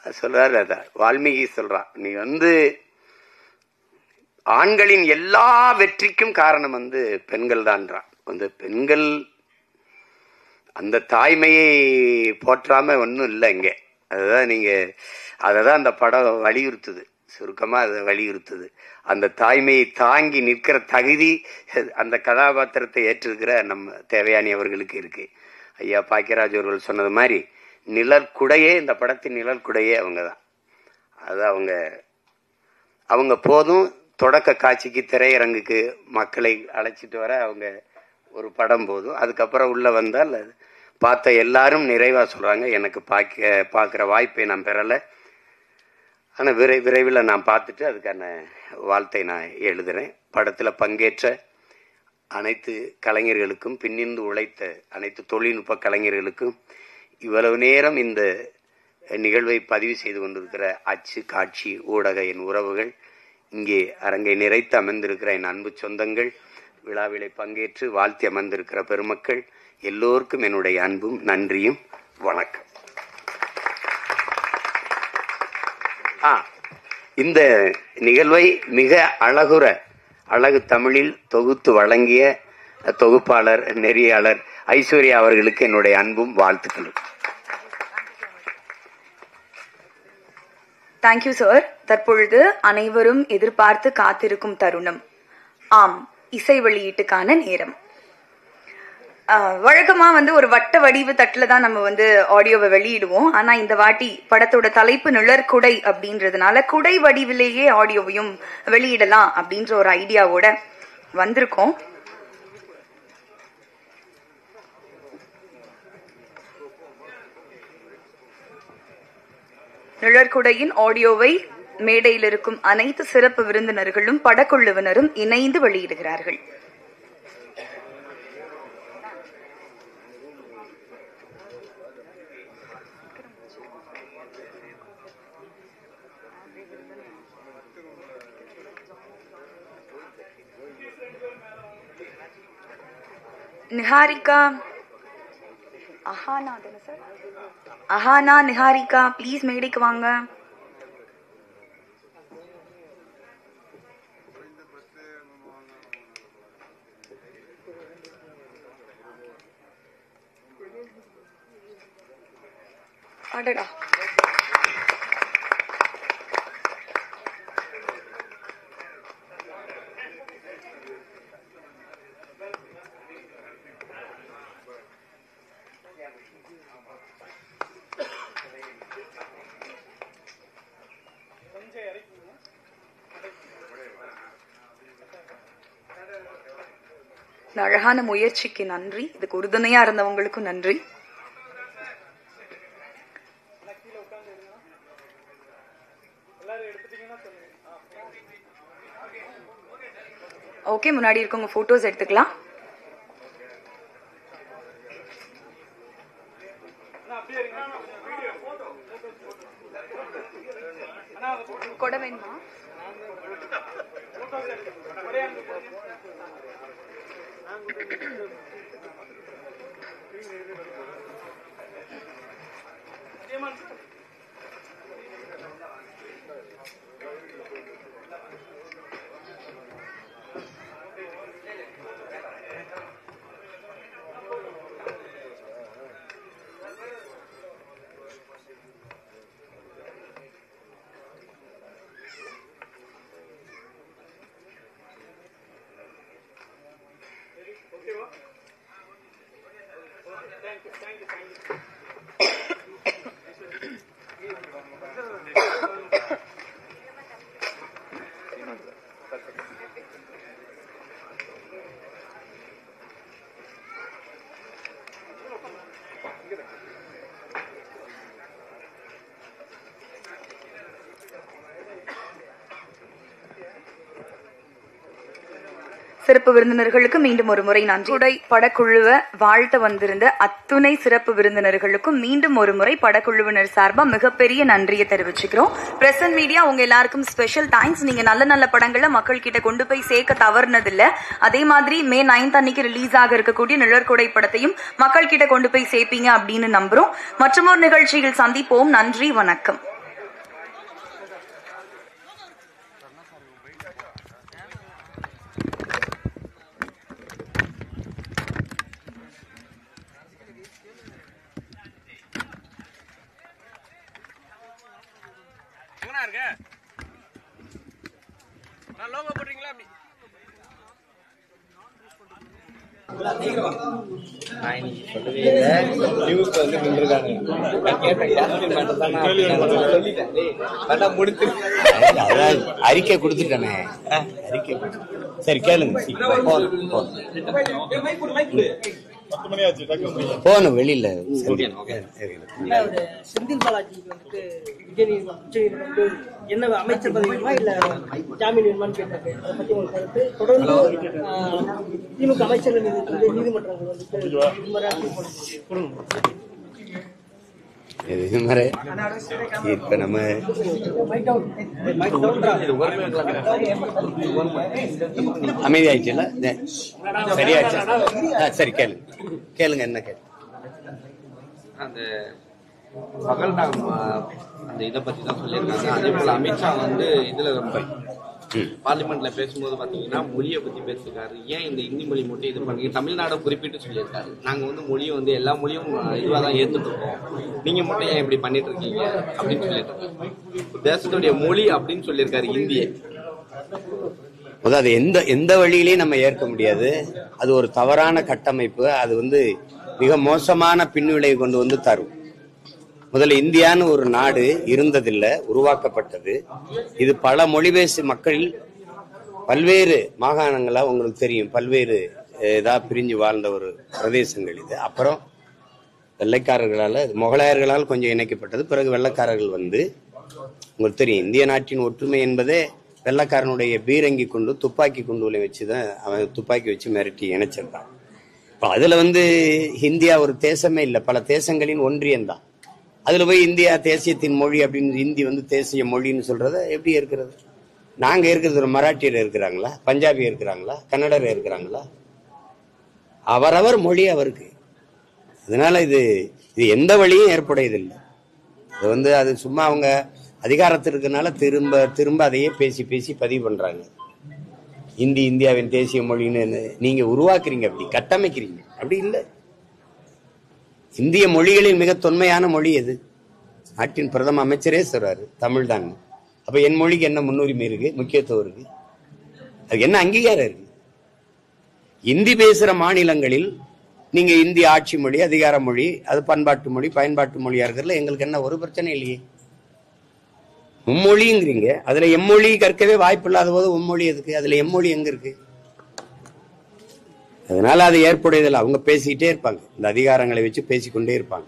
சொல்றாரு, அத வால்மீகி சொல்றான், நீ வந்து ஆண்களின் எல்லா வெற்றிக்கும் காரணம் வந்து பெண்கள் தான்றான். அந்த பெண்கள் அந்த தாய்மையை போற்றாம ஒன்றும் இல்லை இங்க. அதுதான் நீங்க அததான் அந்த படம் வலியுறுத்துது, சுருக்கமா அதை வலியுறுத்துது. அந்த தாய்மையை தாங்கி நிற்கிற தகுதி அந்த கதாபாத்திரத்தை ஏற்றிருக்கிற நம்ம தேவயானி அவர்களுக்கு இருக்கு. ஐயா பாக்கியராஜ் அவர்கள் சொன்னது மாதிரி நிழற்குடையே, இந்த படத்தின் நிழற்குடையே அவங்க தான். அது அவங்க போதும் தொடக்க காட்சிக்கு திரையரங்குக்கு மக்களை அழைச்சிட்டு வர அவங்க ஒரு படம் போதும். அதுக்கப்புறம் உள்ள வந்தால் பார்த்த எல்லாரும் நிறைவா சொல்றாங்க, எனக்கு பார்க்குற வாய்ப்பை நான் பெறலை, ஆனால் விரைவில் நான் பார்த்துட்டு அதுக்கான வாழ்த்தை நான் எழுதுறேன். படத்தில் பங்கேற்ற அனைத்து கலைஞர்களுக்கும், பின்னிருந்து உழைத்த அனைத்து தொழில்நுட்ப கலைஞர்களுக்கும், இவ்வளவு நேரம் இந்த நிகழ்வை பதிவு செய்து கொண்டிருக்கிற அச்சு, காட்சி, ஊடக என் உறவுகள், இங்கே அரங்கை நிறைத்து அமர்ந்திருக்கிற என் அன்பு சொந்தங்கள், விழாவிலை பங்கேற்று வாழ்த்தி அமர்ந்திருக்கிற பெருமக்கள் எல்லோருக்கும் என்னுடைய அன்பும் நன்றியும் வணக்கம். இந்த நிகழ்வை மிக அழகு தமிழில் தொகுத்து வழங்கிய தொகுப்பாளர் நெறியாளர் ஐஸ்வர்யா அவர்களுக்கு என்னுடைய அன்பும் வாழ்த்துக்களும். Thank you sir. தற்பொழுது அனைவரும் எதிர்பார்த்து காத்திருக்கும் தருணம், ஆம், இசை வெளியீட்டுக்கான நேரம். வழக்கமா வந்து ஒரு வட்ட வடிவு தட்டுல தான் நம்ம வந்து ஆடியோவை வெளியிடுவோம். ஆனா இந்த வாட்டி படத்தோட தலைப்பு நிழற்குடை அப்படின்றதுனால குடை வடிவிலேயே ஆடியோவையும் வெளியிடலாம் அப்படின்ற ஒரு ஐடியாவோட வந்திருக்கோம். நிழற்குடையின் ஆடியோவை மேடையில் இருக்கும் அனைத்து சிறப்பு விருந்தினர்களும் படக்குழுவினரும் இணைந்து வெளியிடுகிறார்கள். நிஹாரிகா, அஹானா நிஹாரிகா ப்ளீஸ் மேடைக்கு வாங்க. அடடா, அழகான முயற்சிக்கு நன்றி. இதுக்கு உறுதுணையா இருந்தவங்களுக்கும் நன்றி. ஓகே, முன்னாடி இருக்கவங்க போட்டோஸ் எடுத்துக்கலாம். கொடை வேணுமா? சிறப்பு விருந்தினர்களுக்கு மீண்டும் ஒரு முறை நன்றி. குடை படக்குழுவை வாழ்த்த வந்திருந்த அத்துணை சிறப்பு விருந்தினர்களுக்கும் மீண்டும் ஒரு முறை படக்குழுவினர் சார்பா மிகப்பெரிய நன்றியை தெரிவிச்சுக்கிறோம். பிரசன்ட் மீடியா உங்க எல்லாருக்கும் ஸ்பெஷல் தேங்க்ஸ். நீங்க நல்ல நல்ல படங்களை மக்கள் கிட்ட கொண்டு போய் சேர்க்க தவறுனதில்ல. அதே மாதிரி May 9 அன்னைக்கு ரிலீஸ் ஆக இருக்கக்கூடிய நிழற்குடை படத்தையும் மக்கள் கிட்ட கொண்டு போய் சேர்ப்பீங்க அப்படின்னு நம்புறோம். மற்றொரு நிகழ்ச்சியில் சந்திப்போம். நன்றி, வணக்கம். லோகோ போடுறீங்களா? நான் இன்னைக்கு சொல்லவே இல்லை. நியூஸ் வந்து நின்றுருக்காங்க. நான் கேட்டேன், சொல்லிட்டேன், முடிச்சு அறிக்கை கொடுத்துட்டேனே. அறிக்கை சரி கேளுங்க. போகணும் வெளியில. செந்தில் பாலாஜி வந்துட்டு விஜய் வந்து என்ன அமைச்சர் பதவி வேணுமா இல்ல ஜாமீன் வேணுமான்னு கேட்டாங்க. அதை பத்தி உங்களுக்கு கருத்து? தொடர்ந்து திமுக அமைச்சர்கள் மீது நீதிமன்றங்கள் இப்ப நம்ம அமைதியாயிடுச்சுல, சரியாச்சு. சரி கேளுங்க, கேளுங்க என்ன கேளு. அந்த பகல்காம் அந்த இதை பத்தி தான் சொல்லியிருக்காங்க. அதே போல அமித்ஷா வந்து இதுல பார்லிமெண்ட்ல பேசும்போது பாத்தீங்கன்னா மொழியை பத்தி பேசியிருக்காரு. ஏன் இந்த ஹிந்தி மொழி மட்டும் இது பண்ணி தமிழ்நாடை குறிப்பிட்டு சொல்லியிருக்காரு. நாங்க வந்து மொழியை வந்து எல்லா மொழியும் இதுவாக தான் ஏத்துட்டு இருக்கோம், நீங்க மட்டும் ஏன் இப்படி பண்ணிட்டு இருக்கீங்க அப்படின்னு சொல்லிட்டு இருக்காரு. தேசத்துடைய மொழி அப்படின்னு சொல்லியிருக்காரு ஹிந்தியை. அது எந்த வழியிலையும் நம்ம ஏற்க முடியாது. அது ஒரு தவறான கட்டமைப்பு. அது வந்து மிக மோசமான பின்விளைவை கொண்டு வந்து தரும். முதல்ல இந்தியான்னு ஒரு நாடு இருந்ததில்லை, உருவாக்கப்பட்டது. இது பல மொழி பேசு மக்கள் பல்வேறு மாகாணங்களா உங்களுக்கு தெரியும், பல்வேறு இதா பிரிஞ்சு வாழ்ந்த ஒரு பிரதேசங்கள் இது. அப்புறம் வெள்ளைக்காரர்களால், முகலாயர்களால் கொஞ்சம் இணைக்கப்பட்டது. பிறகு வெள்ளைக்காரர்கள் வந்து, உங்களுக்கு தெரியும், இந்திய நாட்டின் ஒற்றுமை என்பதே வெள்ளைக்காரனுடைய பீரங்கி கொண்டு துப்பாக்கி குண்டுகளை வச்சுதான் அவன் துப்பாக்கி வச்சு மிரட்டி இணைச்சிருக்கான். இப்போ அதுல வந்து இந்தியா ஒரு தேசமே இல்லை, பல தேசங்களின் ஒன்றியம்தான். அதுல போய் இந்தியா தேசியத்தின் மொழி அப்படின்னு ஹிந்தி வந்து தேசிய மொழின்னு சொல்றத எப்படி இருக்கிறது? நாங்க இருக்கிறது ஒரு மராட்டியர் இருக்கிறாங்களா, பஞ்சாபி இருக்கிறாங்களா, கன்னடர் இருக்கிறாங்களா? அவரவர் மொழி அவருக்கு. அதனால இது எந்த வழியும் ஏற்புடையதில்லை. அது வந்து அது சும்மா அவங்க அதிகாரத்திற்குனால திரும்ப திரும்ப அதையே பேசி பேசி பதிவு பண்றாங்க. இந்தி இந்தியாவின் தேசிய மொழின்னு நீங்க உருவாக்குறீங்க, அப்படி கட்டமைக்கிறீங்க. அப்படி இல்லை. இந்திய மொழிகளில் மிக தொன்மையான மொழி எது? நாட்டின் பிரதம அமைச்சரே சொல்றாரு தமிழ் தான். அப்ப என் மொழிக்கு என்ன முன்னுரிமை இருக்கு, முக்கியத்துவம் இருக்கு, அதுக்கு என்ன அங்கீகாரம் இருக்கு? இந்தி பேசுற மாநிலங்களில் நீங்க இந்தி ஆட்சி மொழி, அதிகார மொழி, அது பண்பாட்டு மொழி, பயன்பாட்டு மொழியா இருக்கிறதுல எங்களுக்கு என்ன ஒரு பிரச்சனை இல்லையே. மும்மொழிங்கிறீங்க, அதுல எம்மொழி கற்கவே வாய்ப்பு இல்லாத போது உம்மொழி எதுக்கு? அதுல எம்மொழி எங்க இருக்கு? அதனால அது ஏற்புடையதில்லை. அவங்க பேசிக்கிட்டே இருப்பாங்க, இந்த அதிகாரங்களை வச்சு பேசிக்கொண்டே இருப்பாங்க.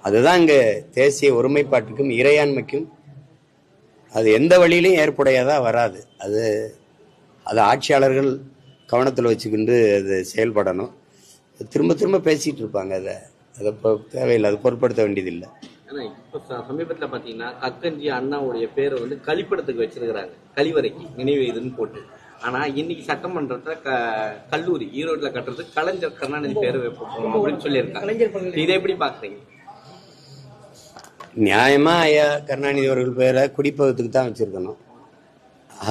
அதுதான் இங்க தேசிய ஒருமைப்பாட்டுக்கும் இறையாண்மைக்கும் அது எந்த வழியிலையும் ஏற்புடையதா வராது. அது ஆட்சியாளர்கள் கவனத்தில் வச்சுக்கிட்டு அது செயல்படணும். திரும்ப திரும்ப பேசிட்டு இருப்பாங்க. அதை தேவையில்லை, அது பொருட்படுத்த வேண்டியதில்லை. இப்ப சமீபத்துல பாத்தீங்கன்னா கக்கஞ்சி அண்ணாவுடைய பேரை வந்து கழிப்பிடத்துக்கு வச்சிருக்கிறாங்க, கழிவறைக்கு நினைவு இதுன்னு போட்டு. ஆனா இன்னைக்கு சட்டமன்றத்துல கல்லூரி ஈரோட்ல கட்டுறதுக்கு கலைஞர் கருணாநிதி பேரை வைப்போம் அப்படின்னு சொல்லியிருக்காங்க. இதை எப்படி பாக்குறீங்க? நியாயமா ஐயா கருணாநிதி அவர்கள் பேரை குடிப்பகத்துக்கு தான் வச்சிருக்கணும்.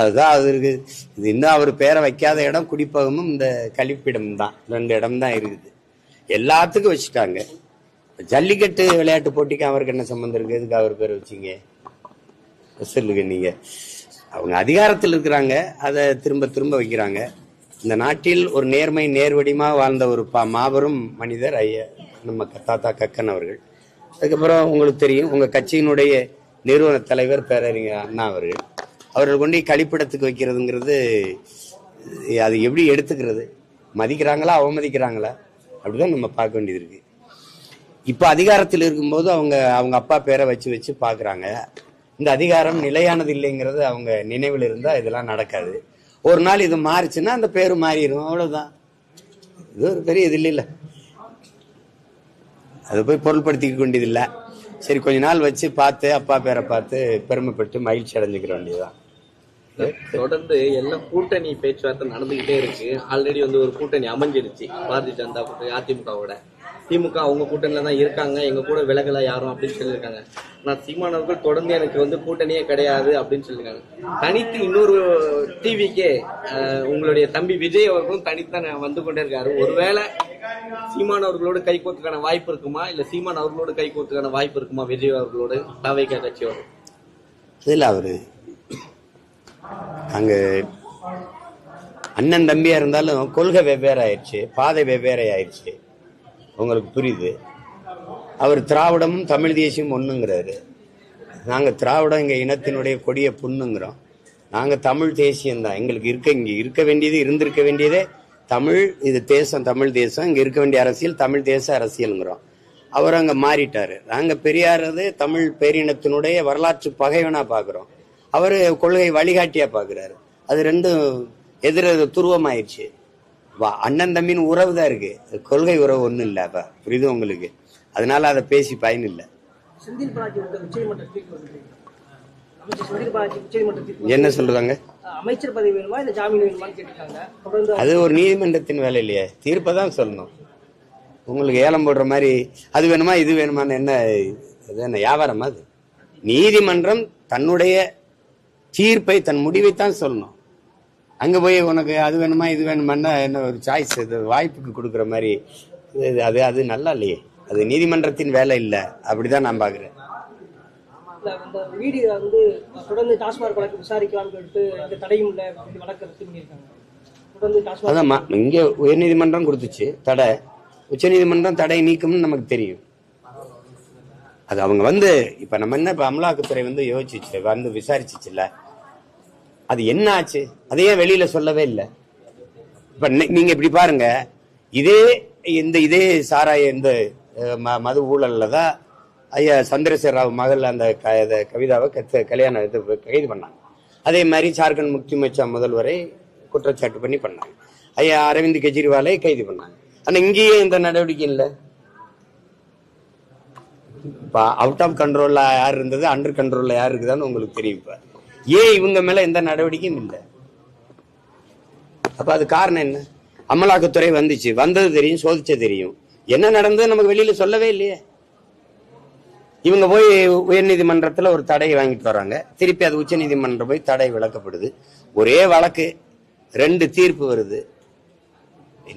அதுதான் அது இருக்கு. இது இன்னும் அவர் பேரை வைக்காத இடம் குடிப்பகமும் இந்த கழிப்பிடம் தான், 2 இடம் தான் இருக்குது. எல்லாத்துக்கும் வச்சுட்டாங்க. ஜல்லிக்கட்டு விளையாட்டு போட்டிக்கு அவருக்கு என்ன சம்பந்தம் இருக்கு? எதுக்கு அவர் பேரை வச்சிங்க சொல்லுங்க நீங்க? அவங்க அதிகாரத்தில் இருக்கிறாங்க, அதை திரும்ப திரும்ப வைக்கிறாங்க. இந்த நாட்டில் ஒரு நேர்மை நேர்வடிமா வாழ்ந்த ஒரு மாபெரும் மனிதர் ஐயா நம்ம தாத்தா கக்கன் அவர்கள். அதுக்கப்புறம் உங்களுக்கு தெரியும், உங்க கட்சியினுடைய நிறுவன தலைவர் பேரறிஞர் அண்ணா அவர்கள் கொண்டு கழிப்பிடத்துக்கு வைக்கிறதுங்கிறது அது எப்படி எடுத்துக்கிறது? மதிக்கிறாங்களா அவமதிக்கிறாங்களா? அப்படிதான் நம்ம பார்க்க வேண்டியது இருக்கு. இப்ப அதிகாரத்தில் இருக்கும்போது அவங்க அப்பா பேரை வச்சு வச்சு பாக்குறாங்க. இந்த அதிகாரம் நிலையானது இல்லைங்கிறது அவங்க நினைவில் இருந்தா இதெல்லாம் நடக்காது. ஒரு நாள் இது மாறிச்சுன்னா அந்த பேரு மாறிடும், அவ்வளவுதான். இது ஒரு பெரிய இது இல்ல, அதை போய் பொருள்படுத்திக்க வேண்டியதில்லை. சரி, கொஞ்ச நாள் வச்சு பார்த்து அப்பா பேரை பார்த்து பெருமைப்பட்டு மகிழ்ச்சி அடைஞ்சுக்கிற வேண்டியதுதான். தொடர்ந்து எல்லாம் கூட்டணி பேச்சுவார்த்தை நடந்துகிட்டே இருக்கு. ஆல்ரெடி வந்து ஒரு கூட்டணி அமைஞ்சிருச்சு, பாரதிய ஜனதா கூட்டணி அதிமுகவோட. திமுக அவங்க கூட்டணியில தான் இருக்காங்க, எங்க கூட விலகல யாரும் அப்படின்னு சொல்லியிருக்காங்க. ஆனா சீமான் அவர்கள் தொடர்ந்து எனக்கு வந்து கூட்டணியே கிடையாது அப்படின்னு சொல்லியிருக்காங்க. தனித்து இன்னொரு டிவிக்கே உங்களுடைய தம்பி விஜய் அவர்களும் தனித்தான் வந்து கொண்டே இருக்காரு. ஒருவேளை சீமான் அவர்களோடு கைகோத்துக்கான வாய்ப்பு இருக்குமா, இல்ல சீமான் அவர்களோடு கைகோத்துக்கான வாய்ப்பு இருக்குமா விஜய் அவர்களோடு தவைக்க கட்சியோட? இதுல அவரு அங்க அண்ணன் தம்பியா இருந்தாலும் கொள்கை வெவ்வேறு ஆயிடுச்சு, பாதை வெவ்வேறு ஆயிடுச்சு. உங்களுக்கு புரியுது? அவர் திராவிடமும் தமிழ் தேசியம் ஒண்ணுங்கிறாரு. நாங்க திராவிடம் எங்க இனத்தினுடைய கொடிய புண்ணுங்கிறோம். நாங்க தமிழ் தேசியம் தான். எங்களுக்கு இங்க இருக்க வேண்டியது, இருந்திருக்க வேண்டியதே தமிழ். இது தேசம், தமிழ் தேசம். இங்க இருக்க வேண்டிய அரசியல் தமிழ் தேச அரசியல்ங்கிறோம். அவர் அங்க மாறிட்டாரு. நாங்க பெரியாரது தமிழ் பேரினத்தினுடைய வரலாற்று பகைவனா பாக்குறோம். அவரு கொள்கை வழிகாட்டியா பாக்குறாரு. அது ரெண்டும் எதிர துருவமாயிடுச்சு. அண்ணன் தம்பின்னு உறவு தான் இருக்கு, கொள்கை உறவு ஒண்ணும் இல்ல. அப்ப புரியுது உங்களுக்கு? அதனால அதை பேசி பயன் இல்லை. என்ன சொல்றாங்க? அமைச்சர் பதவி வேணுமா இல்ல ஜாமீன் வேணுமான்னு கேட்டிருக்காங்க. அது ஒரு நீதிமன்றத்தின் வேலை இல்லையே, தீர்ப்பை தான் சொல்லணும். உங்களுக்கு ஏலம் போடுற மாதிரி அது வேணுமா இது வேணுமான்னு என்ன வியாபாரமா? அது நீதிமன்றம் தன்னுடைய தீர்ப்பை, தன் முடிவைத்தான் சொல்லணும். அங்க போய் உனக்கு அது வேணுமா இது வேணுமான்னா என்ன ஒரு சாய்ஸ், வாய்ப்புக்கு கொடுக்குற மாதிரி அது நல்லா இல்லையே. அது நீதிமன்றத்தின் வேலை இல்லை, அப்படிதான் நான் பாக்குறேன். வீடியோ வந்து தொடர்ந்து டாஸ்மாக் வழக்கு விசாரிக்கலாம்னு சொல்லிட்டு இந்த தடையும் இல்லை வழக்கு ரத்து பண்ணியிருக்காங்க. தொடர்ந்து டாஸ்மாக் அதான் இங்க உயர்நீதிமன்றம் கொடுத்துச்சு தடை, உச்ச நீதிமன்றம் தடை நீக்கும்னு நமக்கு தெரியும். அது அவங்க இப்ப நம்ம என்ன, இப்ப அமலாக்கத்துறை யோசிச்சு விசாரிச்சுச்சுல்ல, அது என்ன ஆச்சு? அதையே வெளியில சொல்லவே இல்லை. இப்ப நீங்க இப்படி பாருங்க, இதே சாராய இந்த மது ஊழல்ல தான் ஐயா சந்திரசேகர ராவ் மகள் அந்த கவிதாவை கல்யாணம் கைது பண்ணாங்க. அதே மாதிரி ஜார்க்கண்ட் முக்தி மோர்ச்சா முதல்வரை குற்றச்சாட்டு பண்ணி பண்ணாங்க. ஐயா அரவிந்த் கெஜ்ரிவாலை கைது பண்ணாங்க. ஆனா இங்கேயே இந்த நடவடிக்கை இல்லை. அவுட் ஆஃப் கண்ட்ரோல்ல யார் இருந்தது, அண்டர் கண்ட்ரோல்ல யார் இருக்குதான்னு உங்களுக்கு தெரியும். இப்ப ஏன் இவங்க மேல எந்த நடவடிக்கையும் இல்லை? அப்ப அது காரணம் என்ன? அமலாக்கத்துறை வந்தது தெரியும், சோதிச்ச தெரியும். என்ன நடந்தது நமக்கு வெளியில சொல்லவே இல்லையே. இவங்க போய் உயர்நீதிமன்றத்துல ஒரு தடையை வாங்கிட்டு வராங்க, திருப்பி அது உச்ச நீதிமன்றம் போய் தடை விளக்கப்படுது. ஒரே வழக்கு 2 தீர்ப்பு வருது.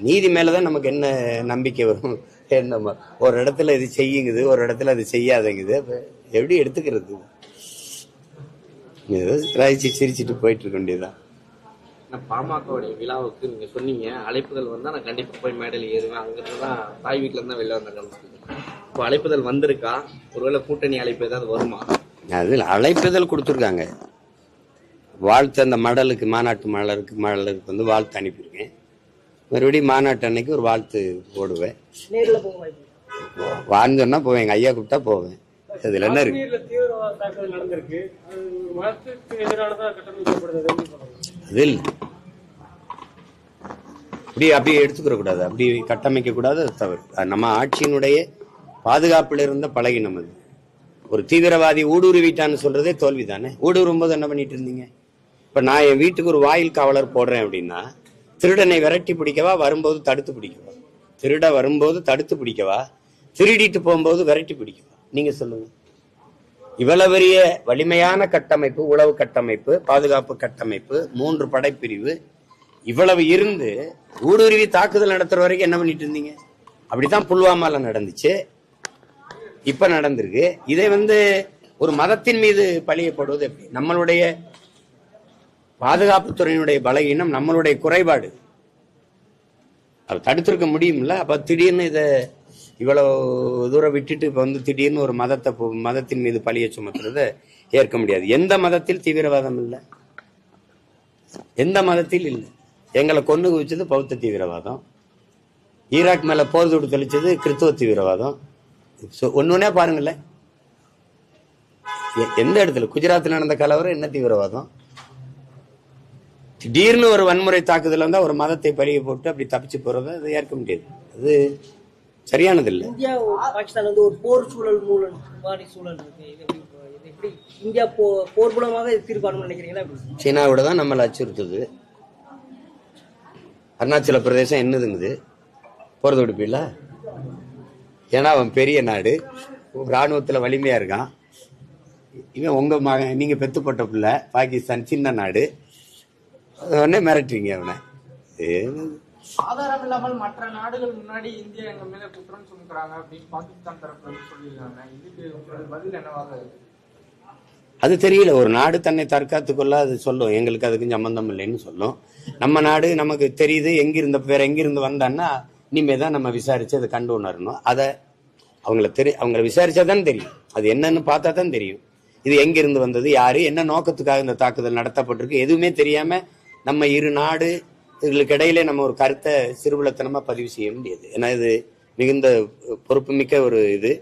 நீதி மேலதான் நமக்கு என்ன நம்பிக்கை வரும்? என்ன ஒரு இடத்துல இது செய்யுங்குது, ஒரு இடத்துல அது செய்யாதங்குது. எப்படி எடுத்துக்கிறது? சிரிச்சுட்டு போயிட்டு இருக்க வேண்டியதுதான். பாமகவுடைய விழாவுக்கு நீங்க சொன்னீங்க அழைப்புதல் வந்தா நான் கண்டிப்பா போய் மேடையில் ஏறுவேன், அங்கிருந்துதான் தாய் வீட்டுல இருந்தா வெளில வந்தாங்க. இப்போ அழைப்புதல் வந்திருக்கா? ஒருவேளை கூட்டணி அழைப்பு ஏதாவது வருமா? அதுல அழைப்புதல் கொடுத்துருக்காங்க. வாழ்த்து அந்த மடலுக்கு, மாநாட்டு மலருக்கு வாழ்த்து அனுப்பியிருக்கேன். மறுபடியும் மாநாட்டு அன்னைக்கு ஒரு வாழ்த்து போடுவேன். வாழ்ந்து சொன்னா போவேன், எங்க ஐயா கூப்பிட்டா போவேன். அதுல என்ன இருக்கு? அப்படியே எடுத்துக்கிற கூடாது, அப்படி கட்டமைக்க கூடாது. அது தவறு. நம்ம ஆட்சியினுடைய பாதுகாப்புல இருந்த பழகினம் அது. ஒரு தீவிரவாதி ஊடுருவிட்டான்னு சொல்றதே தோல்விதானே. ஊடுருவும் போது என்ன பண்ணிட்டு இருந்தீங்க? இப்ப நான் என் வீட்டுக்கு ஒரு வாயில் காவலர் போடுறேன் அப்படின்னா, திருடனை விரட்டி பிடிக்கவா, வரும்போது தடுத்து பிடிக்கவா? திருட வரும்போது தடுத்து பிடிக்கவா, திருடிட்டு போகும்போது விரட்டி பிடிக்கவா? நீங்க சொல்லுங்க. இவ்வளவு பெரிய வலிமையான கட்டமைப்பு, உளவு கட்டமைப்பு, பாதுகாப்பு கட்டமைப்பு, 3 படைப்பிரிவு இவ்வளவு இருந்து ஊடுருவி தாக்குதல் நடத்துற வரைக்கும் என்ன பண்ணிட்டு இருந்தீங்க? அப்படித்தான் புல்வாமால நடந்துச்சு, இப்ப நடந்திருக்கு. இதை ஒரு மதத்தின் மீது பழியப்படுவது எப்படி? நம்மளுடைய பாதுகாப்புத்துறையினுடைய பலகீனம், நம்மளுடைய குறைபாடு. அது தடுத்திருக்க முடியும்ல. அப்ப திடீர்னு இதை இவ்வளவு தூரம் விட்டுட்டு இப்ப திடீர்னு ஒரு மதத்தின் மீது பழிய சுமத்துறத ஏற்க முடியாது. எந்த மதத்தில் தீவிரவாதம் இல்லை, எந்த மதத்தில் இல்லை. எங்களை கொண்டு குவிச்சது பௌத்த தீவிரவாதம், ஈராக் மேல போர் தொடு தெளிச்சது கிறிஸ்துவ தீவிரவாதம். ஒன்னொன்னே பாருங்களேன், எந்த இடத்துல குஜராத்தில் நடந்த கலவரம் என்ன தீவிரவாதம்? திடீர்னு ஒரு வன்முறை தாக்குதல் வந்தா ஒரு மதத்தை பறிய போட்டு அப்படி தப்பிச்சு போறதை அது ஏற்க முடியாது. அது சரியானது இல்லை. இந்தியா பாகிஸ்தான் வந்து ஒரு போர் சூழல் மாதிரி சூழல் இருக்கு. இது எப்படி இந்தியா போர் மூலமாக தீர்க்கணும்னு நினைக்கிறீங்களா? சீனாவோட தான் நம்மளை அச்சுறுத்துது. அருணாச்சல பிரதேசம் என்னதுங்குது போறது விடுப்பில்ல. ஏன்னா அவன் பெரிய நாடு, ராணுவத்துல வலிமையா இருக்கான். இவன் உங்க மகன், நீங்க பெத்து போட்ட பிள்ளை. பாகிஸ்தான் சின்ன நாடு, உடனே மிரட்டுறீங்க அவனை. ஆதாரம் இல்லாமல் மற்ற நாடுகள் முன்னாடி இந்தியா எங்க மேல குற்றம் சுமத்துறாங்க அப்படின்னு பாகிஸ்தான் தரப்புல சொல்லியிருக்காங்க. இதுக்கு பதில் என்னவாக இருக்கு? அது தெரியல. ஒரு நாடு தன்னை தற்காத்துக் கொள்ள அது சொல்லும், எங்களுக்கு அதுக்கு சம்பந்தம் இல்லைன்னு சொல்லும். நம்ம நாடு நமக்கு தெரியுது, எங்கிருந்த வேற எங்கிருந்து வந்தான்னா இனிமேதான் நம்ம விசாரிச்சு அதை கண்டு உணரணும். அதை அவங்கள விசாரிச்சாதான் தெரியும். அது என்னன்னு பார்த்தா தான் தெரியும். இது எங்கிருந்து வந்தது, யாரு, என்ன நோக்கத்துக்காக இந்த தாக்குதல் நடத்தப்பட்டிருக்கு, எதுவுமே தெரியாம நம்ம இரு நாடு இதுகளுக்கு இடையிலே நம்ம ஒரு கருத்தை சிறுபுலத்தனமா பதிவு செய்ய முடியாது. ஏன்னா இது மிகுந்த பொறுப்புமிக்க ஒரு இது,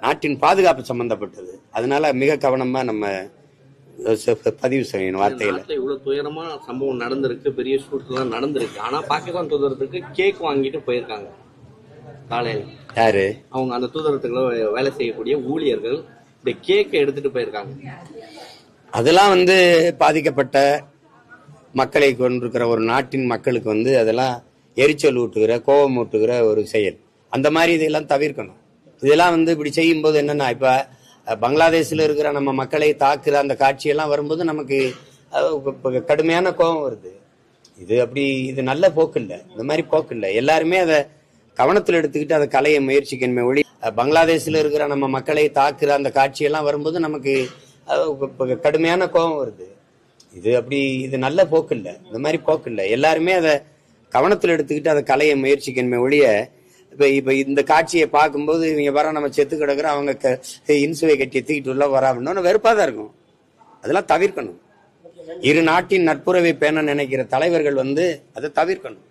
நாட்டின் பாதுகாப்பு சம்பந்தப்பட்டது. அதனால மிக கவனமா நம்ம பதிவு செய்யணும் வார்த்தைகளை. இவ்வளவு துயரமா சம்பவம் நடந்திருக்கு, பெரிய ஷூட்லாம் நடந்திருக்கு. ஆனா பாகிஸ்தான் தூதரத்துக்கு கேக் வாங்கிட்டு போயிருக்காங்க காலையில. யாரு? அவங்க அந்த தூதரத்துக்குள்ள வேலை செய்யக்கூடிய ஊழியர்கள் இந்த கேக்கை எடுத்துட்டு போயிருக்காங்க. அதெல்லாம் பாதிக்கப்பட்ட மக்களை கொண்டிருக்கிற ஒரு நாட்டின் மக்களுக்கு அதெல்லாம் எரிச்சல் ஊட்டுகிற, கோபம் ஊட்டுகிற ஒரு செயல். அந்த மாதிரி இதெல்லாம் தவிர்க்கணும். இதெல்லாம் இப்படி செய்யும் போது என்னன்னா, இப்ப பங்களாதேஷ்ல இருக்கிற நம்ம மக்களை தாக்குற அந்த காட்சியெல்லாம் வரும்போது நமக்கு கடுமையான கோபம் வருது. இது நல்ல போக்கு இல்லை, இந்த மாதிரி போக்கு இல்லை. எல்லாருமே அதை கவனத்தில் எடுத்துக்கிட்டு அதை கலைய முயற்சிக்கணுமே ஒழி, பங்களாதேஷ்ல இருக்கிற நம்ம மக்களை தாக்குற அந்த காட்சியெல்லாம் வரும்போது நமக்கு கடுமையான கோபம் வருது. இது நல்ல போக்கு இல்லை, இந்த மாதிரி போக்கு இல்லை. எல்லாருமே அதை கவனத்தில் எடுத்துக்கிட்டு அதை கலைய முயற்சிக்கணுமே ஒழிய, இப்ப இந்த காட்சியை பார்க்கும்போது இவங்க வர நம்ம செத்து கிடக்குற, அவங்க இன்சுவை கட்டி தூக்கிட்டு உள்ள வராமன்னு வெறுப்பாதான் இருக்கும். அதெல்லாம் தவிர்க்கணும். இரு நாட்டின் நட்புறவை பேண நினைக்கிற தலைவர்கள் அதை தவிர்க்கணும்.